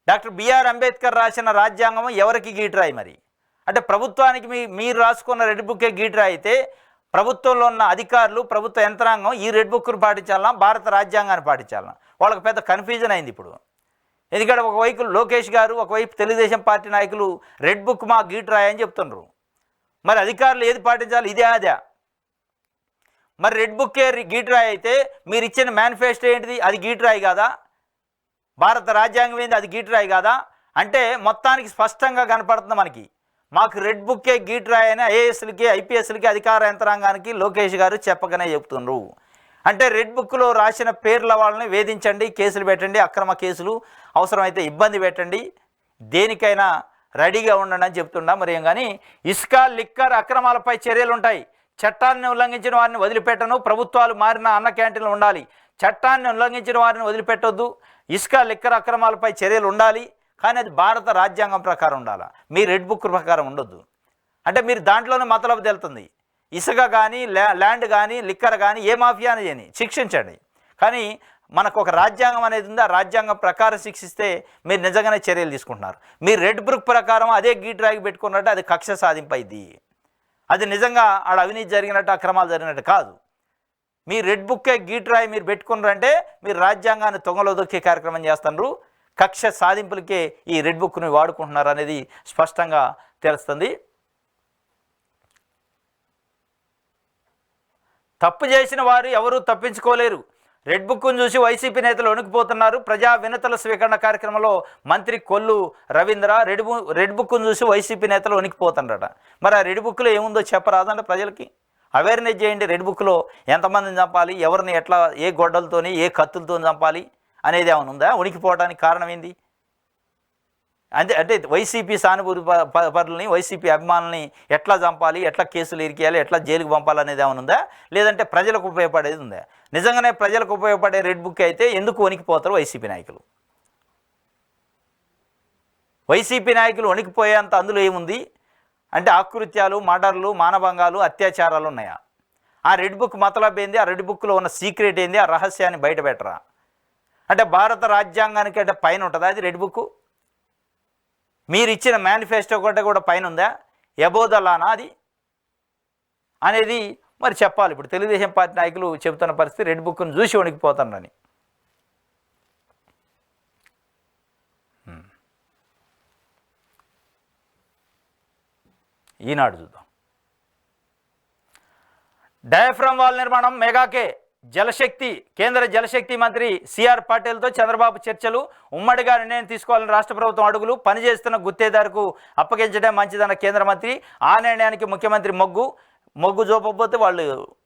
డాక్టర్ బిఆర్ అంబేద్కర్ రాసిన రాజ్యాంగం ఎవరికి గీటురాయి? మరి అంటే ప్రభుత్వానికి మీరు రాసుకున్న రెడ్ బుక్కే గీటురాయి అయితే ప్రభుత్వంలో ఉన్న అధికారులు, ప్రభుత్వ యంత్రాంగం ఈ రెడ్ బుక్ను పాటించాలన్నా, భారత రాజ్యాంగాన్ని పాటించాలన్నా? వాళ్ళకి పెద్ద కన్ఫ్యూజన్ అయింది. ఎందుకంటే ఒకవైపు లోకేష్ గారు, ఒకవైపు తెలుగుదేశం పార్టీ నాయకులు రెడ్ బుక్ మా గీటురాయి అని చెప్తున్నారు. మరి అధికారులు ఏది పాటించాలి? ఇదే అదే. మరి రెడ్ బుక్కే గీటురాయి అయితే మీరు ఇచ్చిన మేనిఫెస్టో ఏంటిది? అది గీటురాయి కాదా? భారత రాజ్యాంగం ఏంది? అది గీటురాయి కాదా? అంటే మొత్తానికి స్పష్టంగా కనపడుతుంది మనకి. మాకు రెడ్ బుక్కే గీటురాయి అని ఐఏఎస్లకి, ఐపీఎస్లకి, అధికార యంత్రాంగానికి లోకేష్ గారు చెప్పకనే చెప్తున్నారు. అంటే రెడ్ బుక్లో రాసిన పేర్ల వాళ్ళని వేధించండి, కేసులు పెట్టండి, అక్రమ కేసులు, అవసరమైతే ఇబ్బంది పెట్టండి, దేనికైనా రెడీగా ఉండండి అని చెప్తున్నా. మరి ఏం కానీ ఇసుక, లిక్కర్ అక్రమాలపై చర్యలు ఉంటాయి. చట్టాన్ని ఉల్లంఘించిన వారిని వదిలిపెట్టను. ప్రభుత్వాలు మారిన అన్న క్యాంటీన్లు ఉండాలి. చట్టాన్ని ఉల్లంఘించిన వారిని వదిలిపెట్టొద్దు. ఇసుక, లిక్కర్ అక్రమాలపై చర్యలు ఉండాలి, కానీ అది భారత రాజ్యాంగం ప్రకారం ఉండాలి. మీ రెడ్ బుక్ ప్రకారం ఉండొద్దు. అంటే మీరు దాంట్లోనే మతలబు తెలుతుంది. ఇసుక కానీ, ల్యాండ్ కానీ, లిక్కర్ కానీ, ఏ మాఫియా అని శిక్షించండి, కానీ మనకు ఒక రాజ్యాంగం అనేది ఉంది. ఆ రాజ్యాంగం ప్రకారం శిక్షిస్తే మీరు నిజంగానే చర్యలు తీసుకుంటున్నారు. మీరు రెడ్ బుక్ ప్రకారం అదే గీటురాయికి పెట్టుకున్నట్టు అది కక్ష సాధింపైద్ది. అది నిజంగా ఆడ అవినీతి జరిగినట్టు, అక్రమాలు జరిగినట్టు కాదు. మీ రెడ్ బుక్కే గీటురాయి మీరు పెట్టుకున్నారంటే మీరు రాజ్యాంగాన్ని తొంగలో దొక్కే కార్యక్రమం చేస్తున్నారు. కక్ష సాధింపులకే ఈ రెడ్ బుక్ని వాడుకుంటున్నారు అనేది స్పష్టంగా తెలుస్తుంది. తప్పు చేసిన వారు ఎవరూ తప్పించుకోలేరు. రెడ్ బుక్ను చూసి వైసీపీ నేతలు వణికిపోతున్నారు. ప్రజా వినతుల స్వీకరణ కార్యక్రమంలో మంత్రి కొల్లు రవీంద్ర రెడ్ బుక్ను చూసి వైసీపీ నేతలు వణికిపోతున్నారట. మరి ఆ రెడ్ బుక్లో ఏముందో చెప్పరాదంటే ప్రజలకి అవేర్నెస్ చేయండి. రెడ్ బుక్లో ఎంతమందిని చంపాలి, ఎవరిని ఎట్లా, ఏ గొడ్డలతోని, ఏ కత్తులతో చంపాలి అనేది ఏమైనా ఉందా? వణికిపోవడానికి కారణం ఏంది? అంటే వైసీపీ సానుభూతి పరులని, వైసీపీ అభిమానులని ఎట్లా చంపాలి, ఎట్లా కేసులు ఇరికేయాలి, ఎట్లా జైలుకు పంపాలి అనేది ఏమైనా ఉందా? లేదంటే ప్రజలకు ఉపయోగపడేది ఉందా? నిజంగానే ప్రజలకు ఉపయోగపడే రెడ్ బుక్ అయితే ఎందుకు వణికిపోతారు వైసీపీ నాయకులు? వైసీపీ నాయకులు వణికిపోయేంత అందులో ఏముంది అంటే ఆకృత్యాలు, మర్డర్లు, మానభంగాలు, అత్యాచారాలు ఉన్నాయా? ఆ రెడ్ బుక్ మతలబ్ ఏంది? ఆ రెడ్ బుక్లో ఉన్న సీక్రెట్ ఏంది? ఆ రహస్యాన్ని బయట పెట్టరా? అంటే భారత రాజ్యాంగానికి అంటే పైన ఉంటుందా అది రెడ్ బుక్? మీరు ఇచ్చిన మేనిఫెస్టో కూడా పైన ఉందా? ఎబోదలానా అది అనేది మరి చెప్పాలి. ఇప్పుడు తెలుగుదేశం పార్టీ నాయకులు చెబుతున్న పరిస్థితి రెడ్ బుక్ను చూసి వణికిపోతానని. ఈనాడు చూద్దాం. డయాఫ్రమ్ వాల్ నిర్మాణం మెగాకే జలశక్తి. కేంద్ర జలశక్తి మంత్రి సిఆర్ పాటిల్తో చంద్రబాబు చర్చలు. ఉమ్మడిగా నిర్ణయం తీసుకోవాలని రాష్ట్ర ప్రభుత్వం అడుగులు. పనిచేస్తున్న గుత్తేదారుకు అప్పగించడం మంచిదన్న కేంద్ర మంత్రి. ఆ నిర్ణయానికి ముఖ్యమంత్రి మొగ్గు చూపకపోతే వాళ్ళు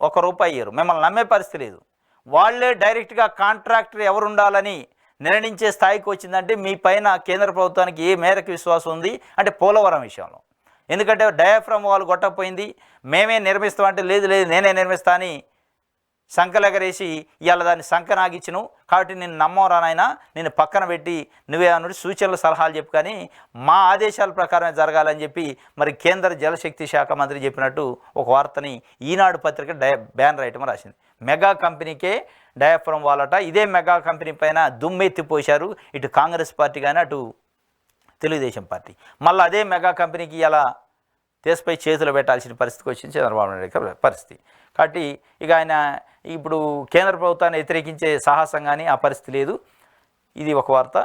₹1 ఇయ్యరు. మిమ్మల్ని నమ్మే పరిస్థితి లేదు. వాళ్ళే డైరెక్ట్గా కాంట్రాక్టర్ ఎవరు ఉండాలని నిర్ణయించే స్థాయికి వచ్చిందంటే మీ పైన కేంద్ర ప్రభుత్వానికి ఏ మేరకు విశ్వాసం ఉంది అంటే పోలవరం విషయంలో. ఎందుకంటే డయాఫ్రమ్ వాల్ కొట్టకపోయింది, మేమే నిర్మిస్తామంటే లేదు నేనే నిర్మిస్తా అని సంకలెగరేసి ఇవాళ దాన్ని సంకనాగిచ్చును. కాబట్టి నేను నమ్మరానైనా నేను పక్కన పెట్టి నువ్వే అన్నట్టు సూచనలు సలహాలు చెప్పు, కానీ మా ఆదేశాల ప్రకారమే జరగాలని చెప్పి మరి కేంద్ర జలశక్తి శాఖ మంత్రి చెప్పినట్టు ఒక వార్తని ఈనాడు పత్రిక బ్యానర్ ఐటమ్ రాసింది. మెగా కంపెనీకే డయాఫ్రమ్ వాల్ అట. ఇదే మెగా కంపెనీ పైన దుమ్మెత్తిపోశారు ఇటు కాంగ్రెస్ పార్టీ కానీ అటు తెలుగుదేశం పార్టీ. మళ్ళీ అదే మెగా కంపెనీకి ఇలా దేశపై చేతులు పెట్టాల్సిన పరిస్థితికి వచ్చింది చంద్రబాబు నాయుడు పరిస్థితి. కాబట్టి ఇక ఆయన ఇప్పుడు కేంద్ర ప్రభుత్వాన్ని వ్యతిరేకించే సాహసం కానీ ఆ పరిస్థితి లేదు. ఇది ఒక వార్త.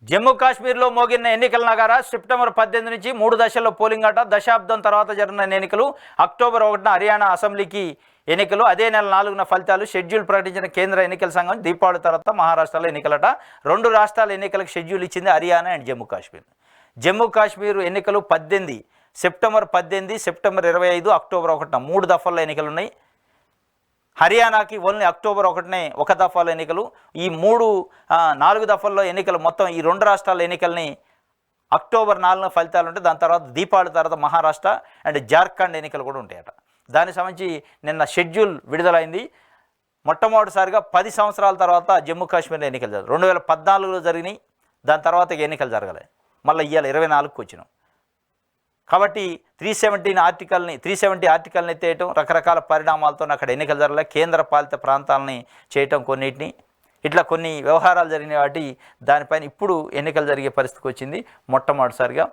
జమ్మూ కాశ్మీర్లో మోగిన ఎన్నికల నగారా. సెప్టెంబర్ 18 నుంచి 3 దశల్లో పోలింగ్ అట. దశాబ్దం తర్వాత జరిగిన ఎన్నికలు. అక్టోబర్ 1న హర్యానా అసెంబ్లీకి ఎన్నికలు. అదే నెల 4న ఫలితాలు. షెడ్యూల్ ప్రకటించిన కేంద్ర ఎన్నికల సంఘం. దీపావళి తర్వాత మహారాష్ట్రలో ఎన్నికలట. 2 రాష్ట్రాల ఎన్నికలకు షెడ్యూల్ ఇచ్చింది హర్యానా అండ్ జమ్మూ కాశ్మీర్. జమ్మూ కాశ్మీర్ ఎన్నికలు 18 సెప్టెంబర్ 18, సెప్టెంబర్ 25, అక్టోబర్ 1న 3 దఫాల్లో ఎన్నికలు ఉన్నాయి. హర్యానాకి ఓన్లీ అక్టోబర్ 1నే 1 దఫాలో ఎన్నికలు. ఈ 4 దఫాల్లో ఎన్నికలు మొత్తం ఈ 2 రాష్ట్రాల ఎన్నికల్ని అక్టోబర్ 4న ఫలితాలు ఉంటాయి. దాని తర్వాత దీపావళి తర్వాత మహారాష్ట్ర అండ్ జార్ఖండ్ ఎన్నికలు కూడా ఉంటాయట. దానికి సంబంధించి నిన్న షెడ్యూల్ విడుదలైంది. మొట్టమొదటిసారిగా 10 సంవత్సరాల తర్వాత జమ్మూ కాశ్మీర్లో ఎన్నికలు జరిగాయి. 2014లో జరిగినాయి. దాని తర్వాత ఎన్నికలు జరగలేదు. మళ్ళీ ఇవాళ 24కి వచ్చినాం. కాబట్టి 370 ఆర్టికల్ని ఎత్తేయటం, రకరకాల పరిణామాలతో అక్కడ ఎన్నికలు జరగలే. కేంద్ర పాలిత ప్రాంతాలని చేయటం, కొన్నిటిని ఇట్లా కొన్ని వ్యవహారాలు జరిగిన వాటి దానిపైన ఇప్పుడు ఎన్నికలు జరిగే పరిస్థితికి వచ్చింది మొట్టమొదటిసారిగా.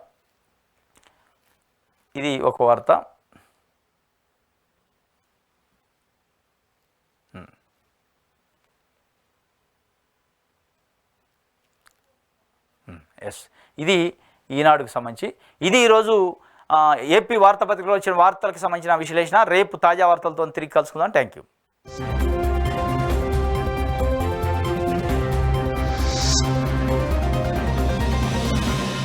ఇది ఒక వార్త. ఎస్, ఇది ఈనాడుకు సంబంధించి. ఇది ఈరోజు ఏపీ వార్తాపత్రికలో వచ్చిన వార్తలకు సంబంధించిన విశ్లేషణ. రేపు తాజా వార్తలతో తిరిగి కలుసుకుందాం. Thank you.